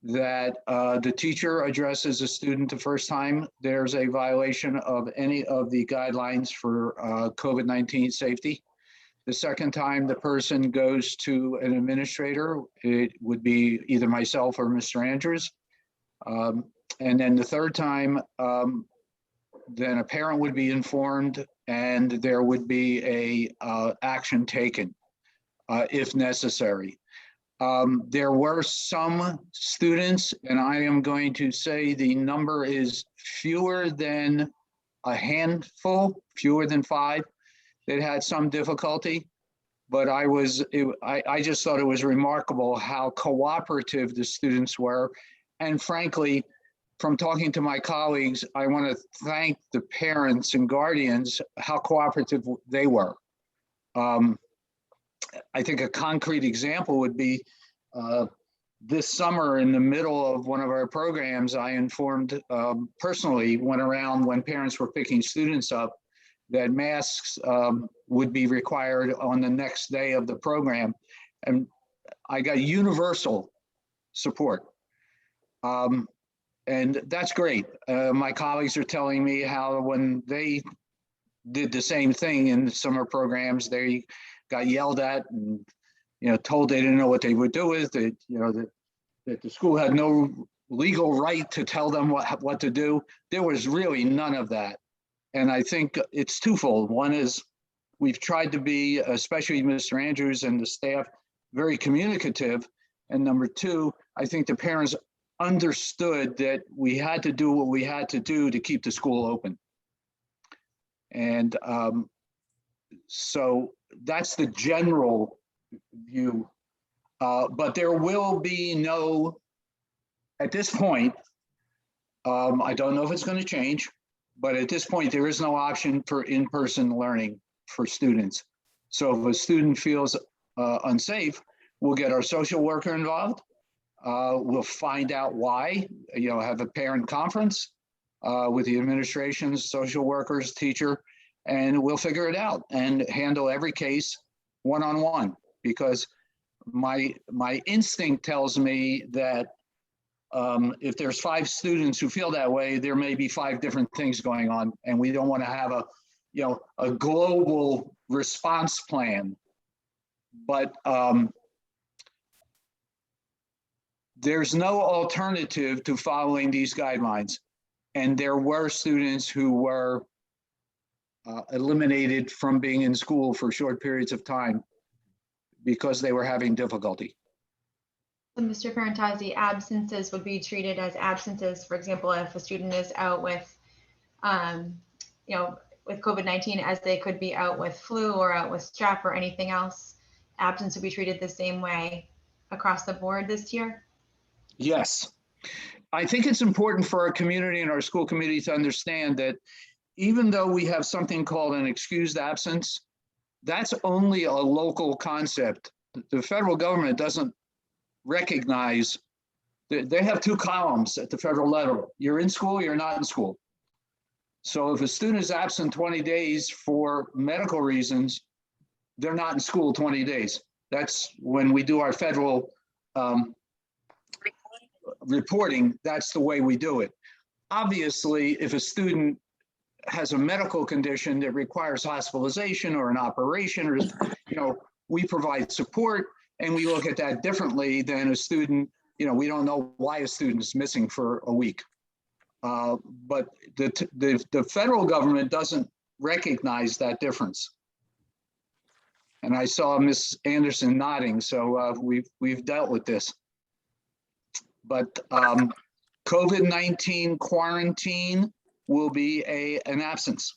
that the teacher addresses a student the first time there's a violation of any of the guidelines for COVID-19 safety. The second time the person goes to an administrator, it would be either myself or Mr. Andrews. And then the third time, then a parent would be informed and there would be a action taken if necessary. There were some students, and I am going to say the number is fewer than a handful, fewer than 5, that had some difficulty, but I just thought it was remarkable how cooperative the students were. And frankly, from talking to my colleagues, I want to thank the parents and guardians, how cooperative they were. I think a concrete example would be this summer in the middle of one of our programs, I informed personally, went around when parents were picking students up, that masks would be required on the next day of the program. And I got universal support. And that's great. My colleagues are telling me how when they did the same thing in the summer programs, they got yelled at and told they didn't know what they would do with it, that the school had no legal right to tell them what to do. There was really none of that. And I think it's twofold. One is we've tried to be, especially Mr. Andrews and the staff, very communicative. And number two, I think the parents understood that we had to do what we had to do to keep the school open. And so that's the general view. But there will be no, at this point, I don't know if it's going to change, but at this point, there is no option for in-person learning for students. So if a student feels unsafe, we'll get our social worker involved. We'll find out why, have a parent conference with the administration, social workers, teacher, and we'll figure it out and handle every case one-on-one, because my instinct tells me that If there's 5 students who feel that way, there may be 5 different things going on, and we don't want to have a global response plan. But there's no alternative to following these guidelines. And there were students who were eliminated from being in school for short periods of time because they were having difficulty.
So Mr. Parentazzi, absences would be treated as absences. For example, if a student is out with, with COVID-19, as they could be out with flu or out with strep or anything else, absence would be treated the same way across the board this year?
Yes. I think it's important for our community and our school committee to understand that even though we have something called an excused absence, that's only a local concept. The federal government doesn't recognize, they have 2 columns at the federal level. You're in school, you're not in school. So if a student is absent 20 days for medical reasons, they're not in school 20 days. That's when we do our federal reporting, that's the way we do it. Obviously, if a student has a medical condition that requires hospitalization or an operation, or, we provide support and we look at that differently than a student, we don't know why a student is missing for a week. But the federal government doesn't recognize that difference. And I saw Ms. Anderson nodding, so we've dealt with this. But COVID-19 quarantine will be an absence,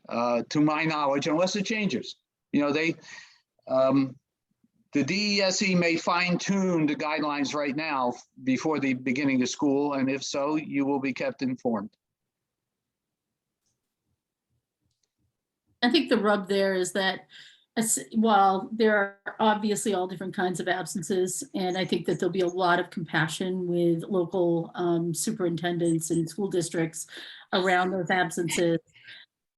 to my knowledge, unless it changes. The DESE may fine tune the guidelines right now before the beginning of school, and if so, you will be kept informed.
I think the rub there is that while there are obviously all different kinds of absences, and I think that there'll be a lot of compassion with local superintendents and school districts around those absences,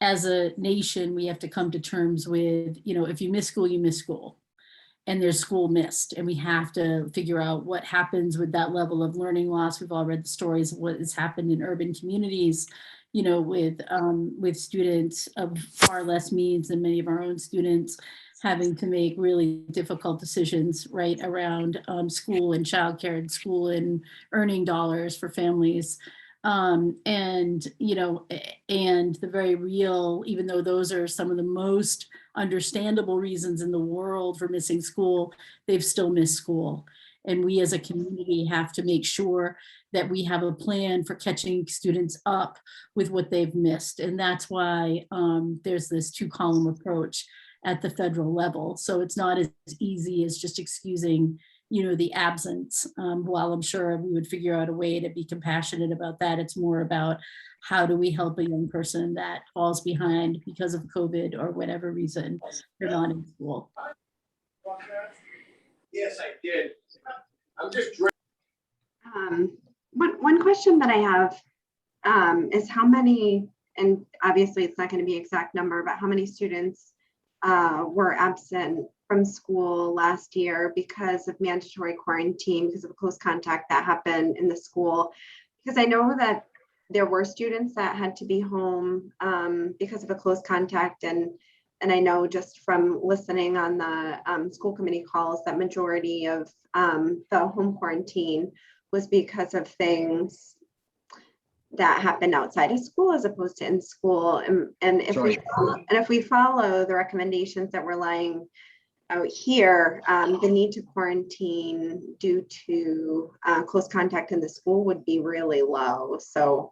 as a nation, we have to come to terms with, if you miss school, you miss school. And there's school missed, and we have to figure out what happens with that level of learning loss. We've all read the stories of what has happened in urban communities, with students of far less means than many of our own students, having to make really difficult decisions right around school and childcare and school and earning dollars for families. And the very real, even though those are some of the most understandable reasons in the world for missing school, they've still missed school. And we as a community have to make sure that we have a plan for catching students up with what they've missed. And that's why there's this 2-column approach at the federal level. So it's not as easy as just excusing the absence. While I'm sure we would figure out a way to be compassionate about that, it's more about how do we help a young person that falls behind because of COVID or whatever reason they're not in school.
Yes, I did. I'm just.
One question that I have is how many, and obviously it's not going to be exact number, but how many students were absent from school last year because of mandatory quarantine, because of a close contact that happened in the school? Because I know that there were students that had to be home because of a close contact, and I know just from listening on the school committee calls that majority of the home quarantine was because of things that happened outside of school as opposed to in school. And if we follow the recommendations that we're laying out here, the need to quarantine due to close contact in the school would be really low. So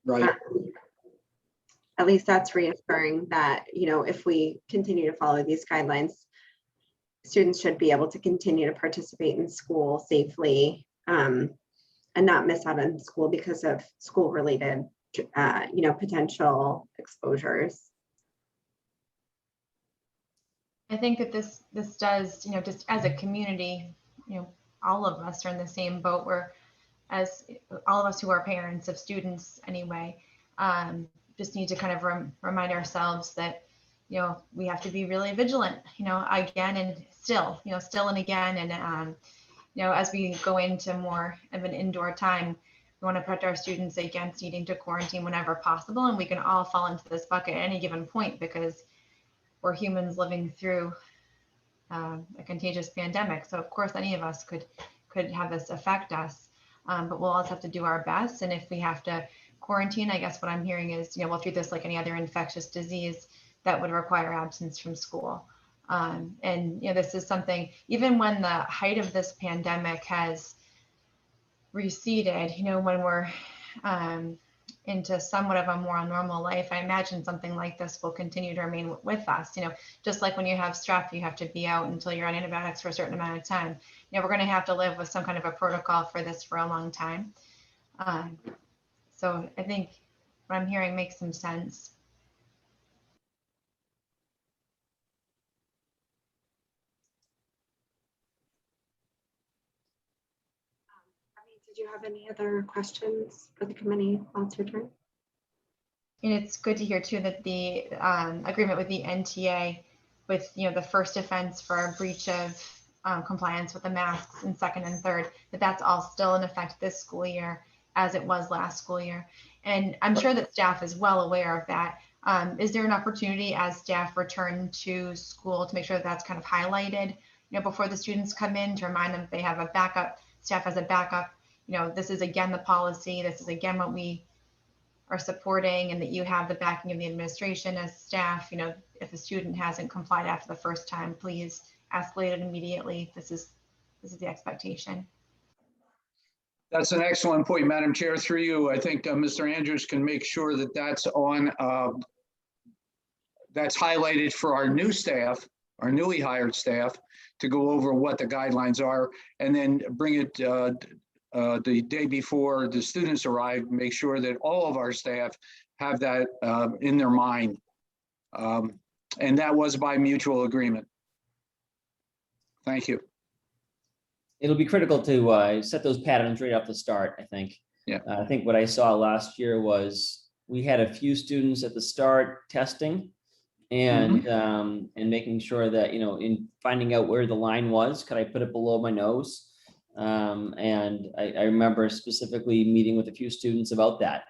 Right.
At least that's reassuring that, if we continue to follow these guidelines, students should be able to continue to participate in school safely and not miss out on school because of school related, potential exposures.
I think that this does, just as a community, all of us are in the same boat. As all of us who are parents of students anyway, just need to kind of remind ourselves that, we have to be really vigilant, again and still and again. And, as we go into more of an indoor time, we want to protect our students against needing to quarantine whenever possible. And we can all fall into this bucket at any given point because we're humans living through a contagious pandemic. So of course, any of us could have this affect us, but we'll also have to do our best. And if we have to quarantine, I guess what I'm hearing is, we'll treat this like any other infectious disease that would require absence from school. And this is something, even when the height of this pandemic has receded, when we're into somewhat of a more normal life, I imagine something like this will continue to remain with us. Just like when you have strep, you have to be out until you're on antibiotics for a certain amount of time. We're going to have to live with some kind of a protocol for this for a long time. So I think what I'm hearing makes some sense.
Did you have any other questions for the committee while it's your turn?
And it's good to hear too that the agreement with the NTA with the first offense for a breach of compliance with the masks and second and third, that's all still in effect this school year as it was last school year. And I'm sure that staff is well aware of that. Is there an opportunity as staff return to school to make sure that that's kind of highlighted, before the students come in, to remind them that they have a backup, staff has a backup, this is again the policy, this is again what we are supporting, and that you have the backing of the administration as staff. If a student hasn't complied after the first time, please escalate it immediately. This is the expectation.
That's an excellent point, Madam Chair. Through you, I think Mr. Andrews can make sure that that's on, that's highlighted for our new staff, our newly hired staff, to go over what the guidelines are, and then bring it the day before the students arrive, make sure that all of our staff have that in their mind. And that was by mutual agreement. Thank you.
It'll be critical to set those patterns right off the start, I think.
Yeah.
I think what I saw last year was we had a few students at the start testing and making sure that, in finding out where the line was, could I put it below my nose? And I remember specifically meeting with a few students about that.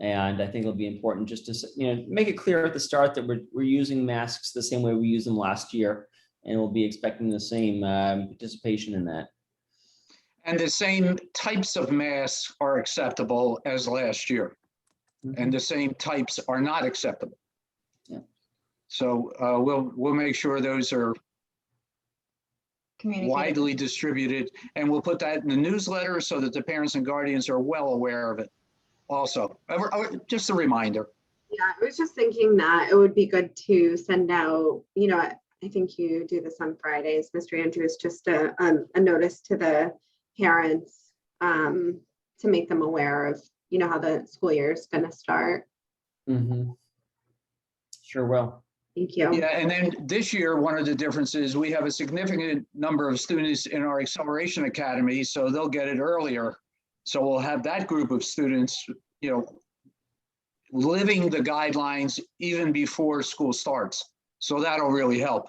And I think it'll be important just to, make it clear at the start that we're using masks the same way we used them last year, and we'll be expecting the same participation in that.
And the same types of masks are acceptable as last year, and the same types are not acceptable.
Yeah.
So we'll make sure those are widely distributed, and we'll put that in the newsletter so that the parents and guardians are well aware of it. Also, just a reminder.
Yeah, I was just thinking that it would be good to send out, I think you do this on Fridays, Mr. Andrews, just a notice to the parents to make them aware of, how the school year is going to start.
Sure will.
Thank you.
Yeah, and then this year, one of the differences, we have a significant number of students in our Acceleration Academy, so they'll get it earlier. So we'll have that group of students, living the guidelines even before school starts. So that'll really help.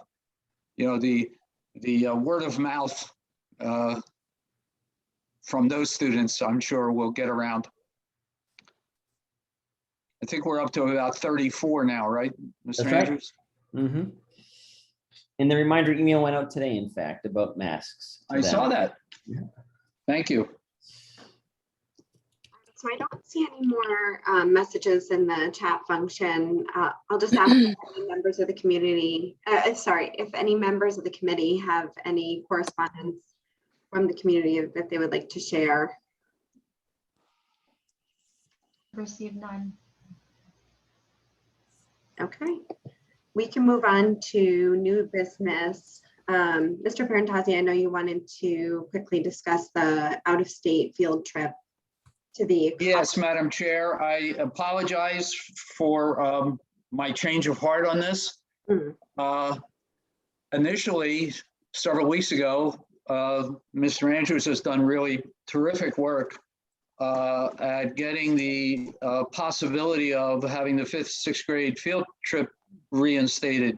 The word of mouth from those students, I'm sure, will get around. I think we're up to about 34 now, right, Mr.
That's
Andrews?
Right. And the reminder email went out today, in fact, about masks.
I saw that.
Yeah.
Thank you.
So I don't see any more messages in the chat function. I'll just ask if any members of the community, if any members of the committee have any correspondence from the community that they would like to share.
Received none.
Okay, we can move on to new business. Mr. Parentazzi, I know you wanted to quickly discuss the out-of-state field trip to the.
Yes, Madam Chair, I apologize for my change of heart on this. Initially, several weeks ago, Mr. Andrews has done really terrific work at getting the possibility of having the 5th, 6th grade field trip reinstated.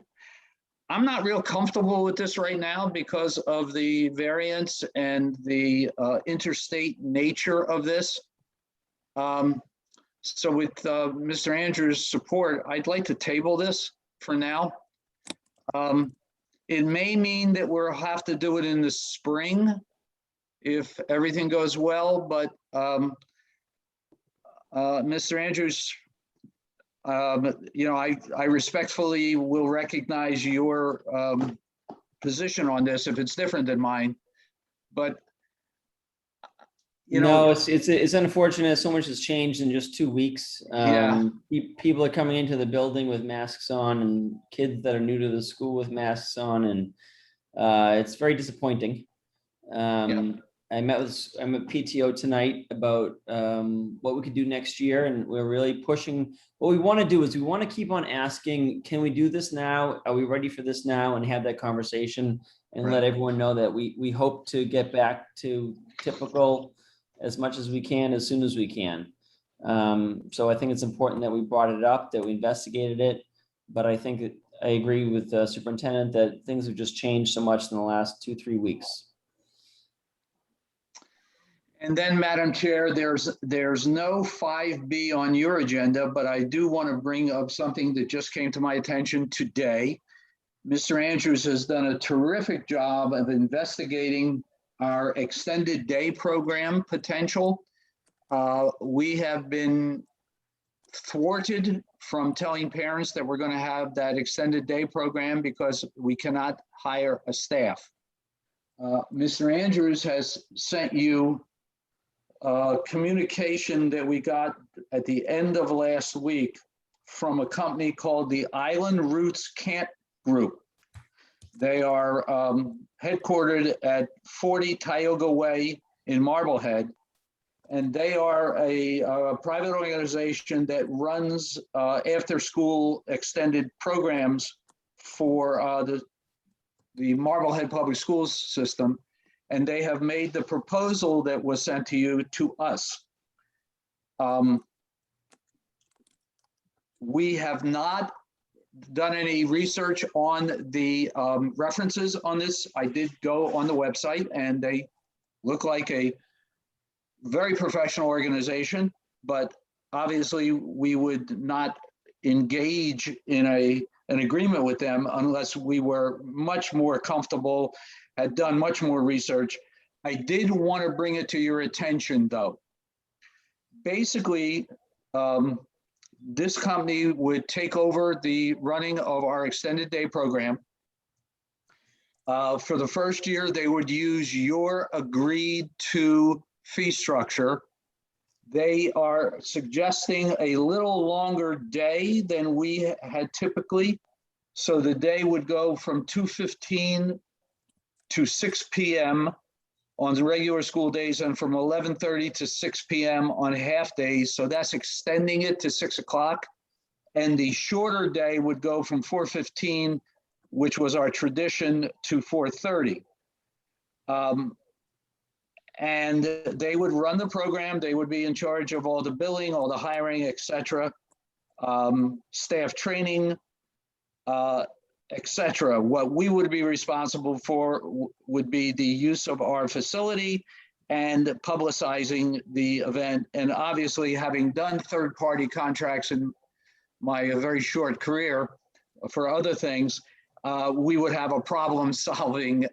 I'm not real comfortable with this right now because of the variance and the interstate nature of this. So with Mr. Andrews' support, I'd like to table this for now. It may mean that we'll have to do it in the spring if everything goes well, but Mr. Andrews, I respectfully will recognize your position on this if it's different than mine, but
No, it's unfortunate. So much has changed in just 2 weeks.
Yeah.
People are coming into the building with masks on, and kids that are new to the school with masks on, and it's very disappointing. I met PTO tonight about what we could do next year, and we're really pushing. What we want to do is we want to keep on asking, can we do this now? Are we ready for this now? And have that conversation and let everyone know that we hope to get back to typical as much as we can, as soon as we can. So I think it's important that we brought it up, that we investigated it. But I think I agree with the superintendent that things have just changed so much in the last 2-3 weeks.
And then, Madam Chair, there's no 5B on your agenda, but I do want to bring up something that just came to my attention today. Mr. Andrews has done a terrific job of investigating our extended day program potential. We have been thwarted from telling parents that we're going to have that extended day program because we cannot hire a staff. Mr. Andrews has sent you communication that we got at the end of last week from a company called the Island Roots Camp Group. They are headquartered at 40 Tioga Way in Marblehead, and they are a private organization that runs after-school extended programs for the Marblehead Public Schools system. And they have made the proposal that was sent to you to us. We have not done any research on the references on this. I did go on the website and they look like a very professional organization, but obviously we would not engage in an agreement with them unless we were much more comfortable, had done much more research. I did want to bring it to your attention though. Basically, this company would take over the running of our extended day program. For the first year, they would use your agreed to fee structure. They are suggesting a little longer day than we had typically. So the day would go from 2:15 to 6 p.m. on the regular school days and from 11:30 to 6 p.m. on half days. So that's extending it to 6 o'clock. And the shorter day would go from 4:15, which was our tradition, to 4:30. And they would run the program. They would be in charge of all the billing, all the hiring, et cetera, staff training, et cetera. What we would be responsible for would be the use of our facility and publicizing the event. And obviously, having done third-party contracts in my very short career for other things, we would have a problem-solving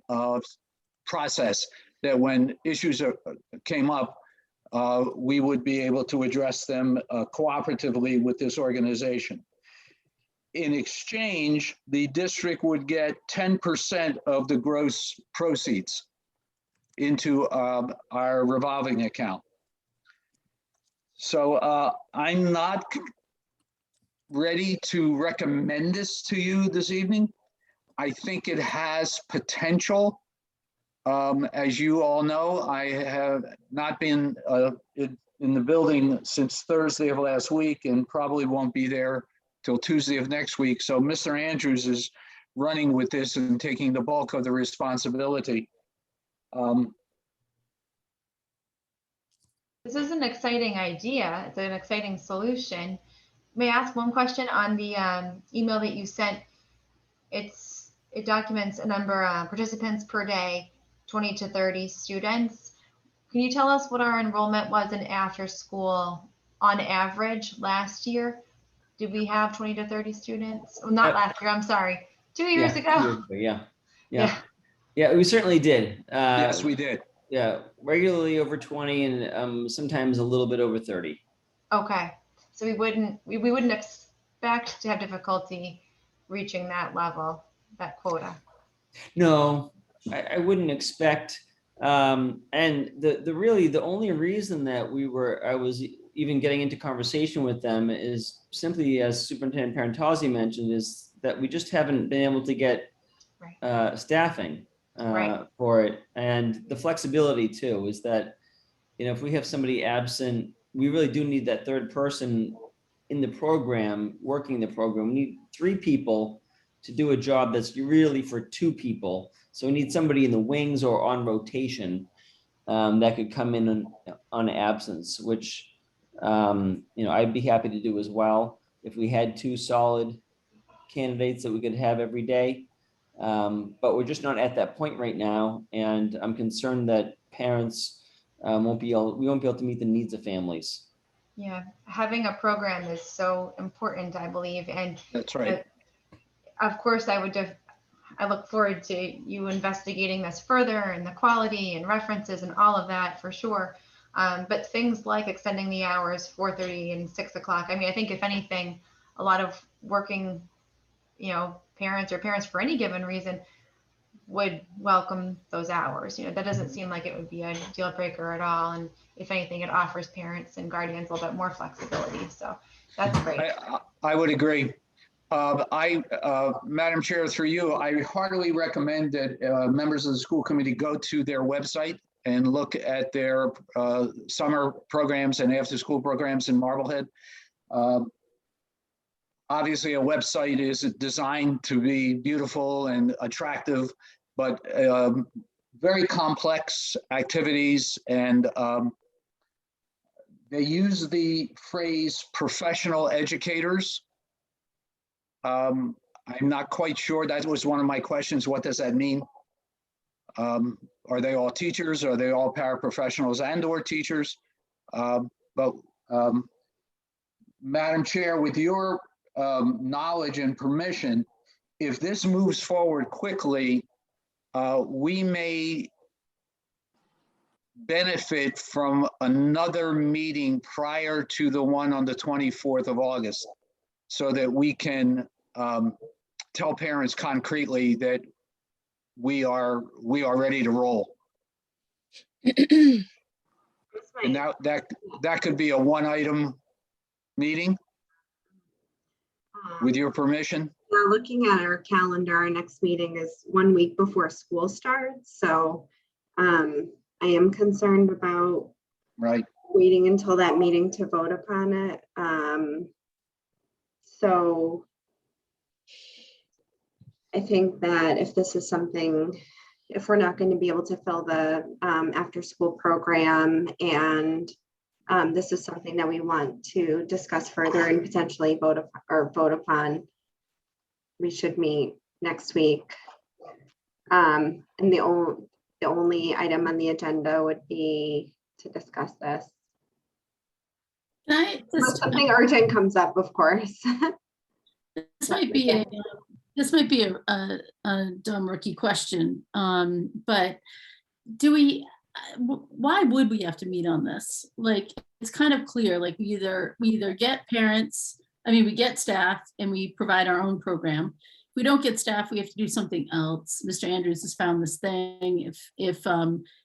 process that when issues came up, we would be able to address them cooperatively with this organization. In exchange, the district would get 10% of the gross proceeds into our revolving account. So I'm not ready to recommend this to you this evening. I think it has potential. As you all know, I have not been in the building since Thursday of last week and probably won't be there till Tuesday of next week. So Mr. Andrews is running with this and taking the bulk of the responsibility.
This is an exciting idea. It's an exciting solution. May I ask one question on the email that you sent? It's it documents a number of participants per day, 20 to 30 students. Can you tell us what our enrollment was in after school on average last year? Did we have 20 to 30 students? Well, not last year, I'm sorry, 2 years ago.
2 years ago, yeah.
Yeah.
Yeah, we certainly did.
Yes, we did.
Yeah, regularly over 20 and sometimes a little bit over 30.
Okay, so we wouldn't expect to have difficulty reaching that level, that quota.
No, I wouldn't expect. And the only reason that I was even getting into conversation with them is simply, as Superintendent Parentozzi mentioned, is that we just haven't been able to get staffing
Right.
for it. And the flexibility too is that, if we have somebody absent, we really do need that third person in the program, working the program. We need 3 people to do a job that's really for 2 people. So we need somebody in the wings or on rotation that could come in on absence, which, I'd be happy to do as well. If we had 2 solid candidates that we could have every day. But we're just not at that point right now. And I'm concerned that parents we won't be able to meet the needs of families.
Yeah, having a program is so important, I believe. And
That's right.
of course, I look forward to you investigating this further and the quality and references and all of that for sure. But things like extending the hours, 4:30 and 6 o'clock. I mean, I think if anything, a lot of working, parents or parents for any given reason would welcome those hours. That doesn't seem like it would be a deal breaker at all. And if anything, it offers parents and guardians a little bit more flexibility. So that's great.
I would agree. Madam Chair, through you, I heartily recommend that members of the school committee go to their website and look at their summer programs and after-school programs in Marblehead. Obviously, a website is designed to be beautiful and attractive, but very complex activities. And they use the phrase professional educators. I'm not quite sure. That was one of my questions. What does that mean? Are they all teachers? Are they all paraprofessionals and/or teachers? But Madam Chair, with your knowledge and permission, if this moves forward quickly, we may benefit from another meeting prior to the one on the 24th of August, so that we can tell parents concretely that we are ready to roll. And that could be a one-item meeting with your permission.
Now, looking at our calendar, our next meeting is 1 week before school starts. So I am concerned about waiting until that meeting to vote upon it. So I think that if this is something, if we're not going to be able to fill the after school program, and this is something that we want to discuss further and potentially vote upon, we should meet next week. And the only item on the agenda would be to discuss this. Unless something urgent comes up, of course.
This might be a dumb rookie question, but why would we have to meet on this? Like, it's kind of clear, like we either get parents, we get staff and we provide our own program. If we don't get staff, we have to do something else. Mr. Andrews has found this thing. If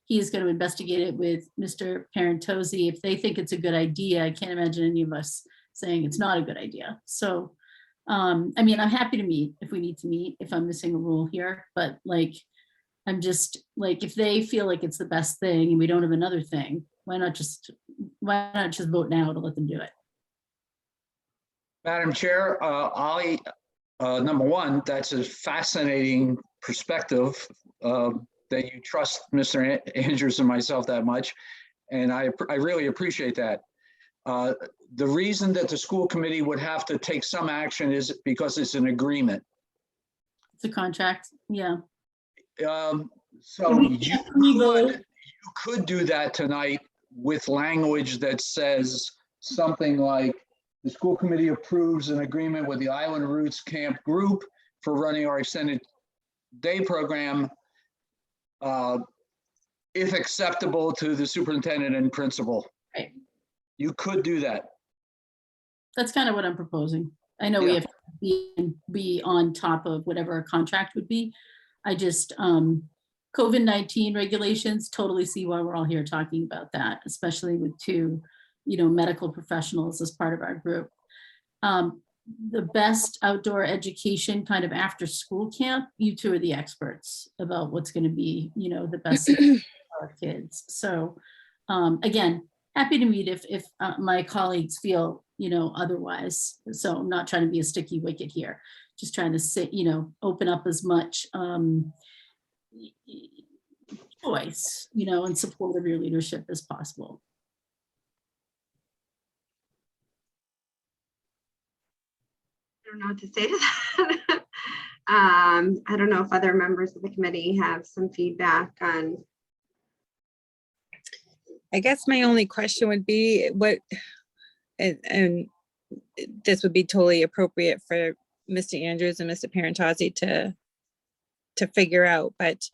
he is going to investigate it with Mr. Parentozzi, if they think it's a good idea, I can't imagine any of us saying it's not a good idea. So, I'm happy to meet if we need to meet, if I'm missing a rule here, but I'm just if they feel like it's the best thing and we don't have another thing, why not just vote now to let them do it?
Madam Chair, number one, that's a fascinating perspective that you trust Mr. Andrews and myself that much. And I really appreciate that. The reason that the school committee would have to take some action is because it's an agreement.
The contract, yeah.
So
We
you
revote.
could do that tonight with language that says something like, the school committee approves an agreement with the Island Roots Camp Group for running our extended day program, if acceptable to the superintendent and principal.
Right.
You could do that.
That's kind of what I'm proposing. I know we
Yeah.
have to be on top of whatever a contract would be. I just, COVID-19 regulations, totally see why we're all here talking about that, especially with two, medical professionals as part of our group. The best outdoor education kind of after school camp, you two are the experts about what's going to be, the best for our kids. So again, happy to meet if my colleagues feel, otherwise. So I'm not trying to be a sticky wicket here, just trying to sit, open up as much choice, and support of your leadership as possible.
I don't know what to say to that. I don't know if other members of the committee have some feedback on.
I guess my only question would be and this would be totally appropriate for Mr. Andrews and Mr. Parentozzi to figure out, but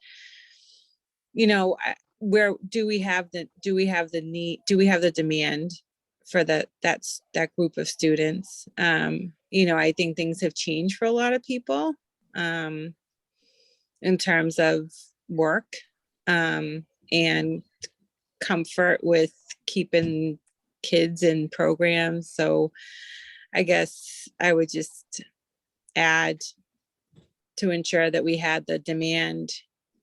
where do we have the need, do we have the demand for that group of students? I think things have changed for a lot of people in terms of work and comfort with keeping kids in programs. So I guess I would just add to ensure that we had the demand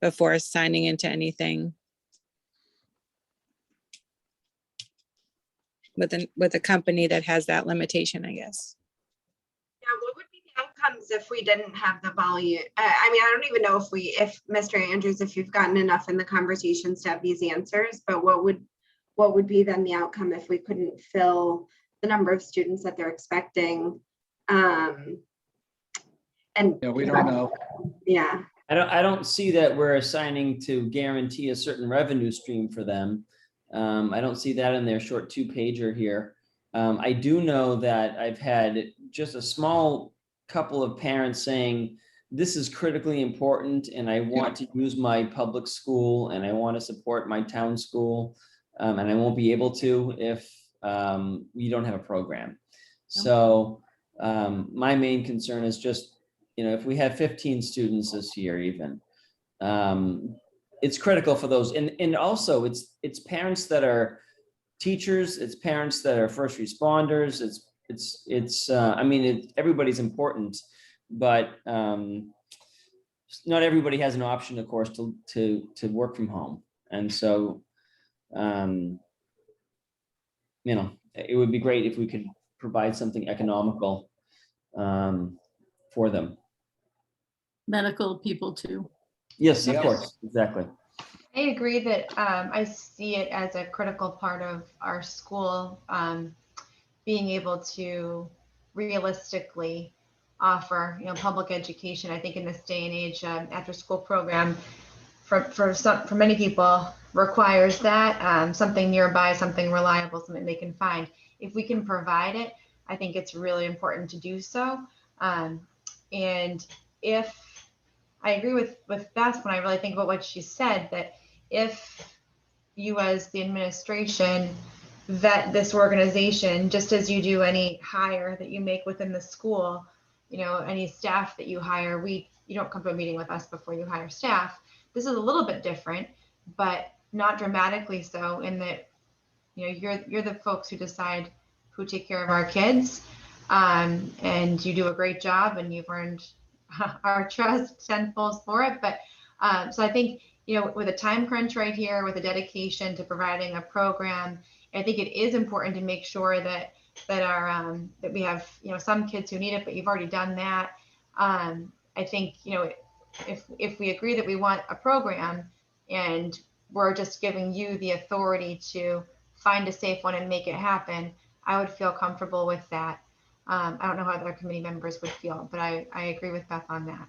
before signing into anything with a company that has that limitation, I guess.
Yeah, what would be the outcomes if we didn't have the volume? I mean, I don't even know if Mr. Andrews, if you've gotten enough in the conversations to have these answers, but what would be then the outcome if we couldn't fill the number of students that they're expecting? And
Yeah, we don't know.
Yeah.
I don't see that we're assigning to guarantee a certain revenue stream for them. I don't see that in their short 2-pager here. I do know that I've had just a small couple of parents saying, this is critically important and I want to use my public school and I want to support my town school, and I won't be able to if we don't have a program. So my main concern is just, if we have 15 students this year even, it's critical for those. And also it's parents that are teachers, it's parents that are first responders. Everybody's important, but not everybody has an option, of course, to work from home. And so, it would be great if we could provide something economical for them.
Medical people too.
Yes, of course, exactly.
I agree that I see it as a critical part of our school, being able to realistically offer, public education. I think in this day and age, after school program for many people requires that, something nearby, something reliable, something they can find. If we can provide it, I think it's really important to do so. And if I agree with Beth when I really think about what she said, that if you as the administration vet this organization, just as you do any hire that you make within the school, any staff that you hire, you don't come to a meeting with us before you hire staff. This is a little bit different, but not dramatically so, in that, you're the folks who decide who take care of our kids. And you do a great job and you've earned our trust tenfold for it. But so I think, with a time crunch right here, with a dedication to providing a program, I think it is important to make sure that that we have, some kids who need it, but you've already done that. I think, if we agree that we want a program and we're just giving you the authority to find a safe one and make it happen, I would feel comfortable with that. I don't know how other committee members would feel, but I agree with Beth on that.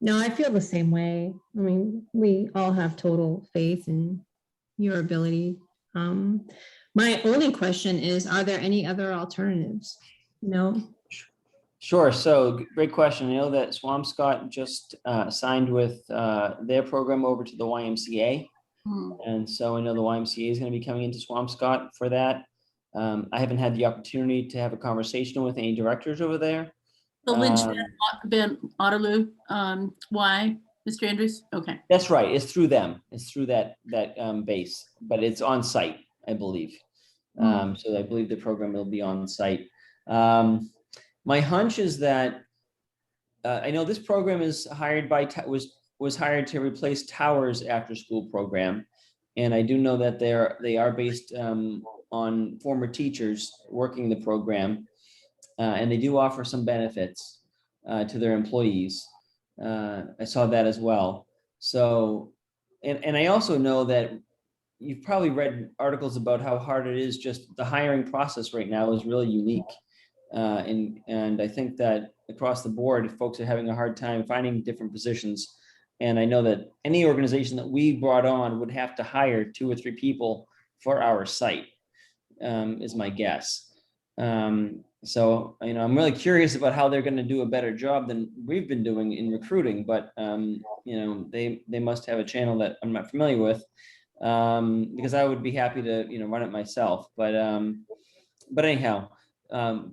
No, I feel the same way. I mean, we all have total faith in your ability. My only question is, are there any other alternatives? No?
Sure. So great question. I know that Swampscott just signed with their program over to the YMCA.
Hmm.
And so I know the YMCA is going to be coming into Swampscott for that. I haven't had the opportunity to have a conversation with any directors over there.
The Lynch Van Otterloo, why, Mr. Andrews? Okay.
That's right. It's through them. It's through that base, but it's on site, I believe. So I believe the program will be on site. My hunch is that I know this program is hired by was hired to replace Towers after school program, and I do know that they are based on former teachers working the program, and they do offer some benefits to their employees. I saw that as well. So, and I also know that you've probably read articles about how hard it is. Just the hiring process right now is really unique. And I think that across the board, folks are having a hard time finding different positions. And I know that any organization that we brought on would have to hire 2 or 3 people for our site, is my guess. So, you know, I'm really curious about how they're going to do a better job than we've been doing in recruiting, but, you know, they must have a channel that I'm not familiar with, because I would be happy to, you know, run it myself. But anyhow,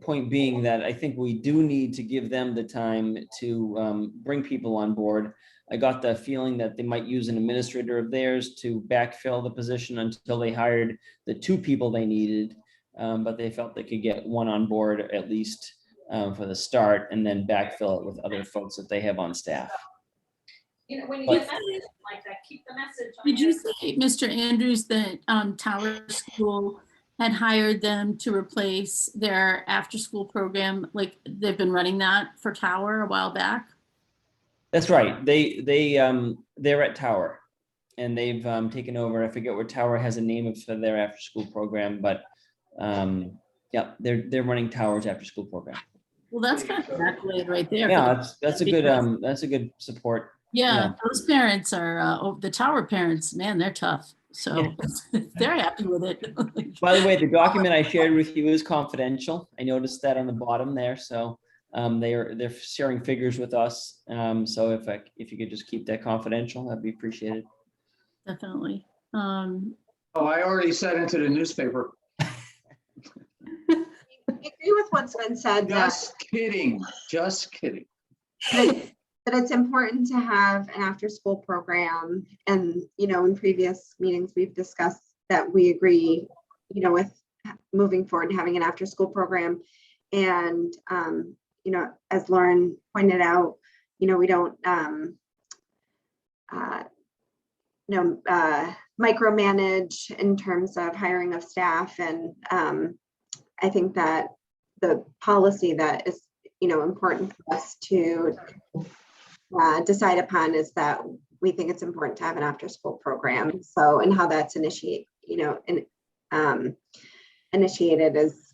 point being that I think we do need to give them the time to bring people on board. I got the feeling that they might use an administrator of theirs to backfill the position until they hired the 2 people they needed. But they felt they could get one on board at least for the start, and then backfill it with other folks that they have on staff.
You know, when you
But-
get messages like that, keep the message on.
Did you say, Mr. Andrews, that Tower School had hired them to replace their after-school program? Like they've been running that for Tower a while back?
That's right. They're at Tower, and they've taken over. I forget what Tower has a name for their after-school program, but yeah, they're running Tower's after-school program.
Well, that's kind of an accolade right there. for
Yeah, that's a good
because-
that's a good support.
Yeah, those parents are, the Tower parents, man, they're tough. So they're happy with it.
By the way, the document I shared with you is confidential. I noticed that on the bottom there. So they're sharing figures with us. So if you could just keep that confidential, that'd be appreciated.
Definitely.
Oh, I already said it to the newspaper.
I agree with what's been said, that
Just kidding, just kidding.
that it's important to have an after-school program. And, you know, in previous meetings, we've discussed that we agree, you know, with moving forward, having an after-school program. And, you know, as Lauren pointed out, you know, we don't, micromanage in terms of hiring of staff. And I think that the policy that is, you know, important for us to decide upon is that we think it's important to have an after-school program. So, and how that's initiated is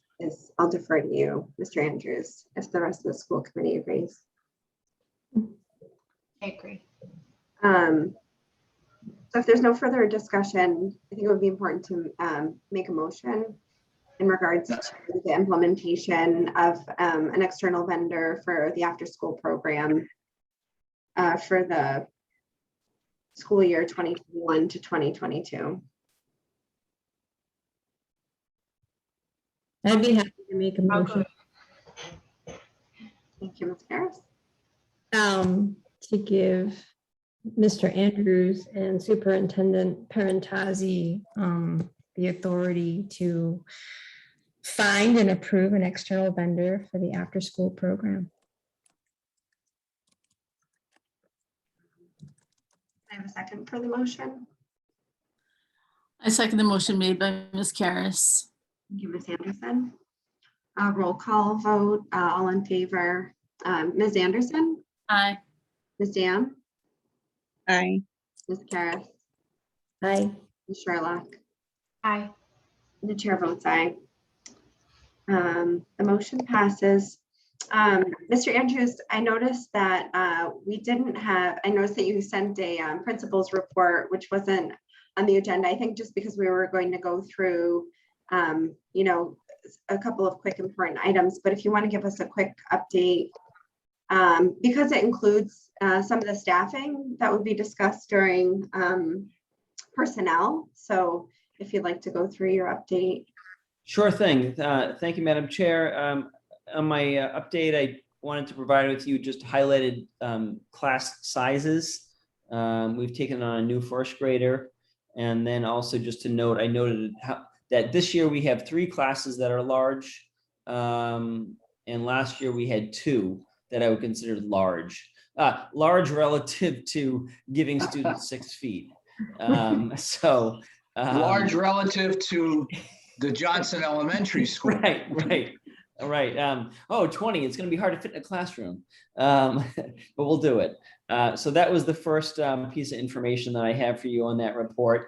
I'll defer to you, Mr. Andrews, if the rest of the school committee agrees.
I agree.
So if there's no further discussion, I think it would be important to make a motion in regards to the implementation of an external vendor for the after-school program for the school year 2021 to 2022.
I'd be happy to make a
I'll
motion
Thank you, Ms. Harris.
to give Mr. Andrews and Superintendent Parentazzi the authority to find and approve an external vendor for the after-school program.
I have a second for the motion.
I second the motion made by Ms. Karas.
Thank you, Ms. Anderson. Roll call vote, all in favor. Ms. Anderson,
Aye.
Ms. Dam,
Aye.
Ms. Karas,
Aye.
Ms. Sherlock.
Aye.
The chair votes aye. The motion passes Mr. Andrews, I noticed that we didn't have, I noticed that you sent a principal's report, which wasn't on the agenda, I think just because we were going to go through, you know, a couple of quick important items, but if you want to give us a quick update, because it includes some of the staffing that would be discussed during personnel. So if you'd like to go through your update.
Sure thing. Thank you, Madam Chair. On my update, I wanted to provide with you just highlighted class sizes. We've taken on a new first grader. And then also just to note, I noted that this year we have 3 classes that are large. And last year we had 2 that I would consider large. Large relative to giving students 6 feet.
Large relative to the Johnson Elementary School.
Right. Oh, 20, it's going to be hard to fit in a classroom, but we'll do it. So that was the first piece of information that I have for you on that report.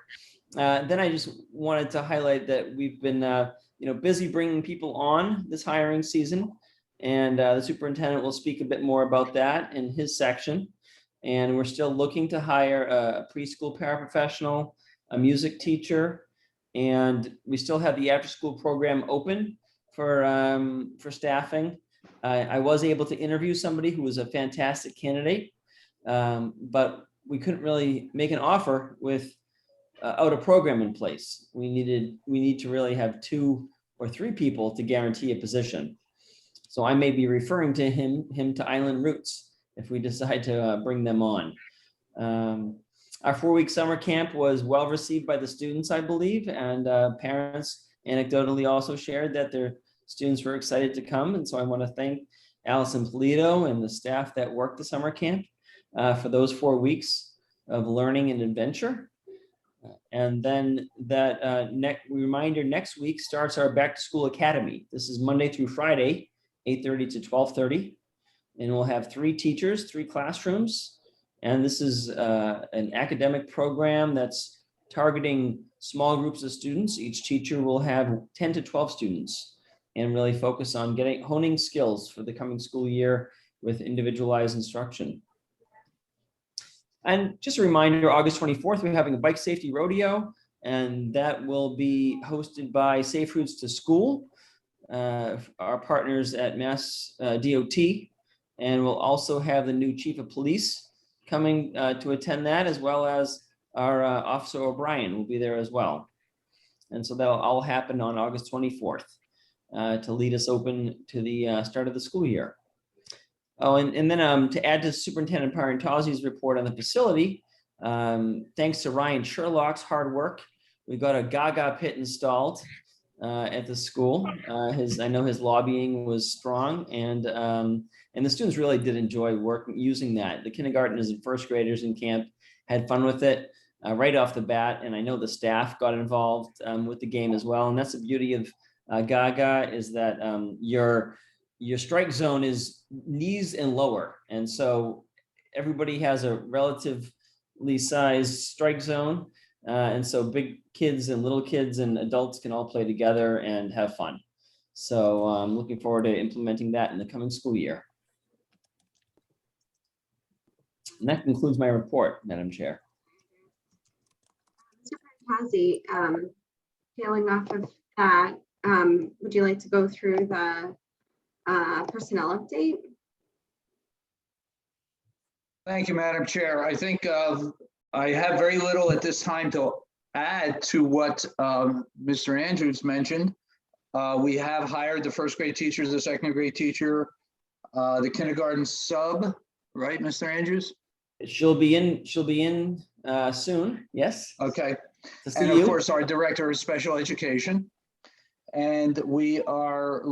Then I just wanted to highlight that we've been busy bringing people on this hiring season, and the superintendent will speak a bit more about that in his section. And we're still looking to hire a preschool paraprofessional, a music teacher, and we still have the after-school program open for staffing. I was able to interview somebody who was a fantastic candidate, but we couldn't really make an offer without a program in place. We need to really have 2 or 3 people to guarantee a position. So I may be referring to him to Island Roots if we decide to bring them on. Our 4-week summer camp was well received by the students, I believe, and parents anecdotally also shared that their students were excited to come. And so I want to thank Allison Polito and the staff that worked the summer camp for those 4 weeks of learning and adventure. And then that reminder, next week starts our Back to School Academy. This is Monday through Friday, 8:30 to 12:30. And we'll have 3 teachers, 3 classrooms. And this is an academic program that's targeting small groups of students. Each teacher will have 10 to 12 students and really focus on honing skills for the coming school year with individualized instruction. And just a reminder, August 24th, we're having a bike safety rodeo, and that will be hosted by Safe Routes to School, our partners at Mass DOT, and we'll also have the new Chief of Police coming to attend that, as well as our Officer O'Brien will be there as well. And so that'll all happen on August 24th to lead us open to the start of the school year. Oh, and then to add to Superintendent Parentozzi's report on the facility, thanks to Ryan Sherlock's hard work, we got a Gaga pit installed at the school. I know his lobbying was strong, and the students really did enjoy using that. The kindergartners and first graders in camp had fun with it right off the bat, and I know the staff got involved with the game as well. And that's the beauty of Gaga, is that your strike zone is knees and lower, and so everybody has a relatively sized strike zone, and so big kids and little kids and adults can all play together and have fun. So I'm looking forward to implementing that in the coming school year. And that concludes my report, Madam Chair.
Mr. Parentozzi, tailing off of that, would you like to go through the personnel update?
Thank you, Madam Chair. I think I have very little at this time to add to what Mr. Andrews mentioned. We have hired the first grade teachers, the second grade teacher, the kindergarten sub, right, Mr. Andrews?
She'll be in soon. Yes.
Okay.
And
of course, our director of special education. And we are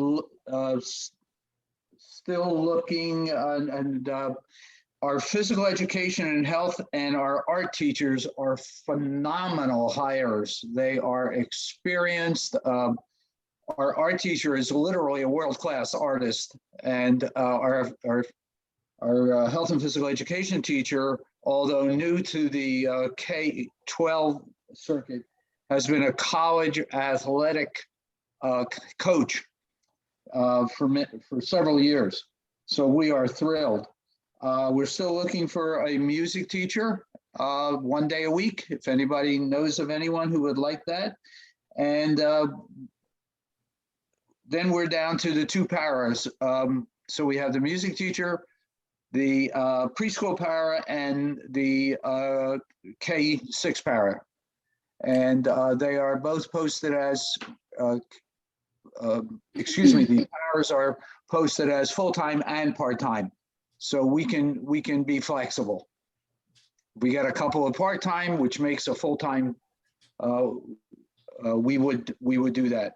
still looking, and our physical education and health and our art teachers are phenomenal hires. They are experienced. Our art teacher is literally a world-class artist, and our health and physical education teacher, although new to the K-12 circuit, has been a college athletic coach for several years. So we are thrilled. We're still looking for a music teacher, 1 day a week, if anybody knows of anyone who would like that. And then we're down to the 2 paras. So we have the music teacher, the preschool para, and the K6 para. And they are both posted as, the paras are posted as full-time and part-time. So we can be flexible. We got a couple of part-time, which makes a full-time, we would do that.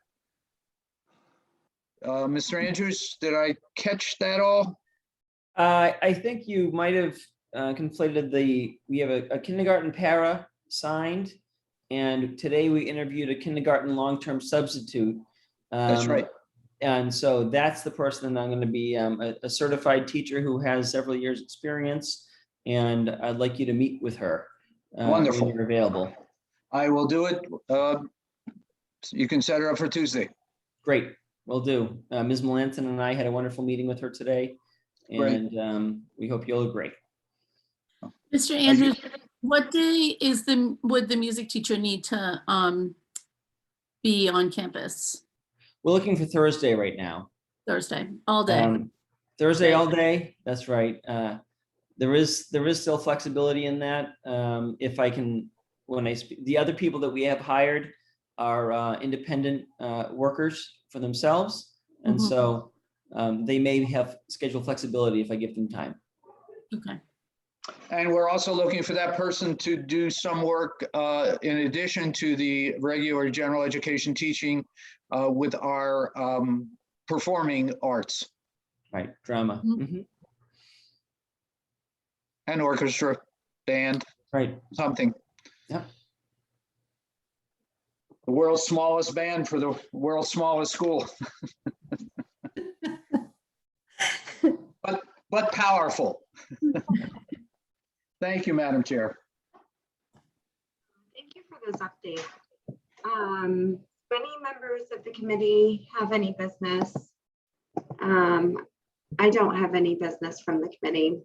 Mr. Andrews, did I catch that all?
I think you might have conflated we have a kindergarten para signed, and today we interviewed a kindergarten long-term substitute.
That's right.
And so that's the person that I'm going to be a certified teacher who has several years' experience, and I'd like you to meet with her.
Wonderful.
When you're available.
I will do it. You can set her up for Tuesday.
Great, will do. Ms. Melanson and I had a wonderful meeting with her today,
Great.
and we hope you'll agree.
Mr. Andrews, what day would the music teacher need to be on campus?
We're looking for Thursday right now.
Thursday, all day.
Thursday all day. That's right. There is still flexibility in that. If I can, the other people that we have hired are independent workers for themselves, and so they may have schedule flexibility if I give them time.
Okay.
And we're also looking for that person to do some work in addition to the regular general education teaching with our performing arts.
Right, drama.
And orchestra, band.
Right.
Something.
Yep.
The world's smallest band for the world's smallest school. but powerful. Thank you, Madam Chair.
Thank you for those updates. Do any members of the committee have any business? I don't have any business from the committee.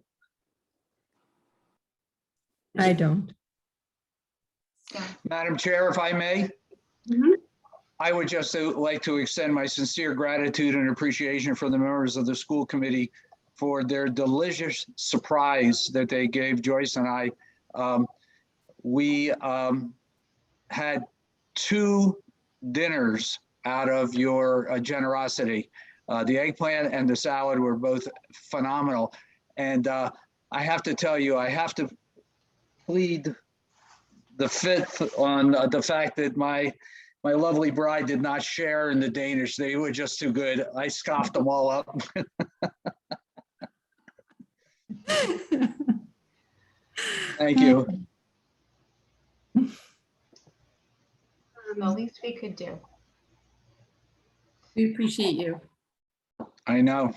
I don't.
Madam Chair, if I may, I would just like to extend my sincere gratitude and appreciation for the members of the school committee for their delicious surprise that they gave Joyce and I. We had 2 dinners out of your generosity. The eggplant and the salad were both phenomenal. And I have to tell you, I have to plead the fifth on the fact that my lovely bride did not share in the Danish. They were just too good. I scoffed them all up. Thank you.
The least we could do.
We appreciate you.
I know.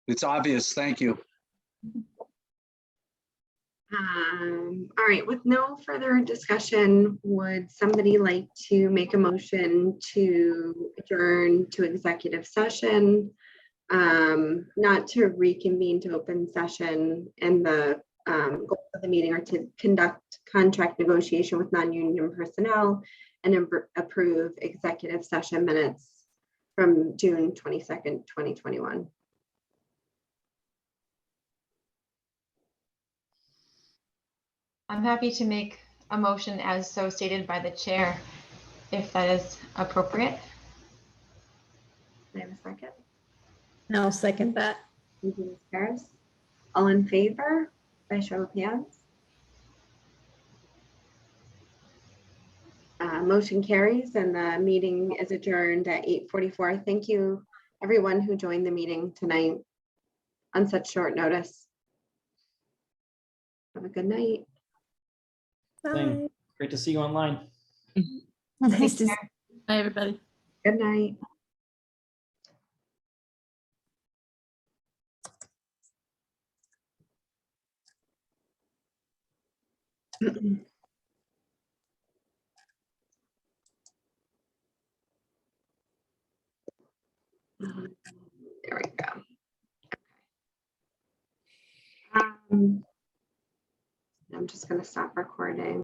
It's obvious. Thank you.
All right, with no further discussion, would somebody like to make a motion to adjourn to executive session, not to reconvene to open session, and the goal of the meeting are to conduct contract negotiation with non-union personnel and approve executive session minutes from June 22nd, 2021.
I'm happy to make a motion as so stated by the chair, if that is appropriate.
Can I have a second?
I'll second that.
Thank you, Ms. Harris. All in favor by show of hands? Motion carries and the meeting is adjourned at 8:44. Thank you, everyone who joined the meeting tonight on such short notice. Have a good night.
Thing. Great to see you online.
Nice to
Bye, everybody.
Good night. I'm just gonna stop recording.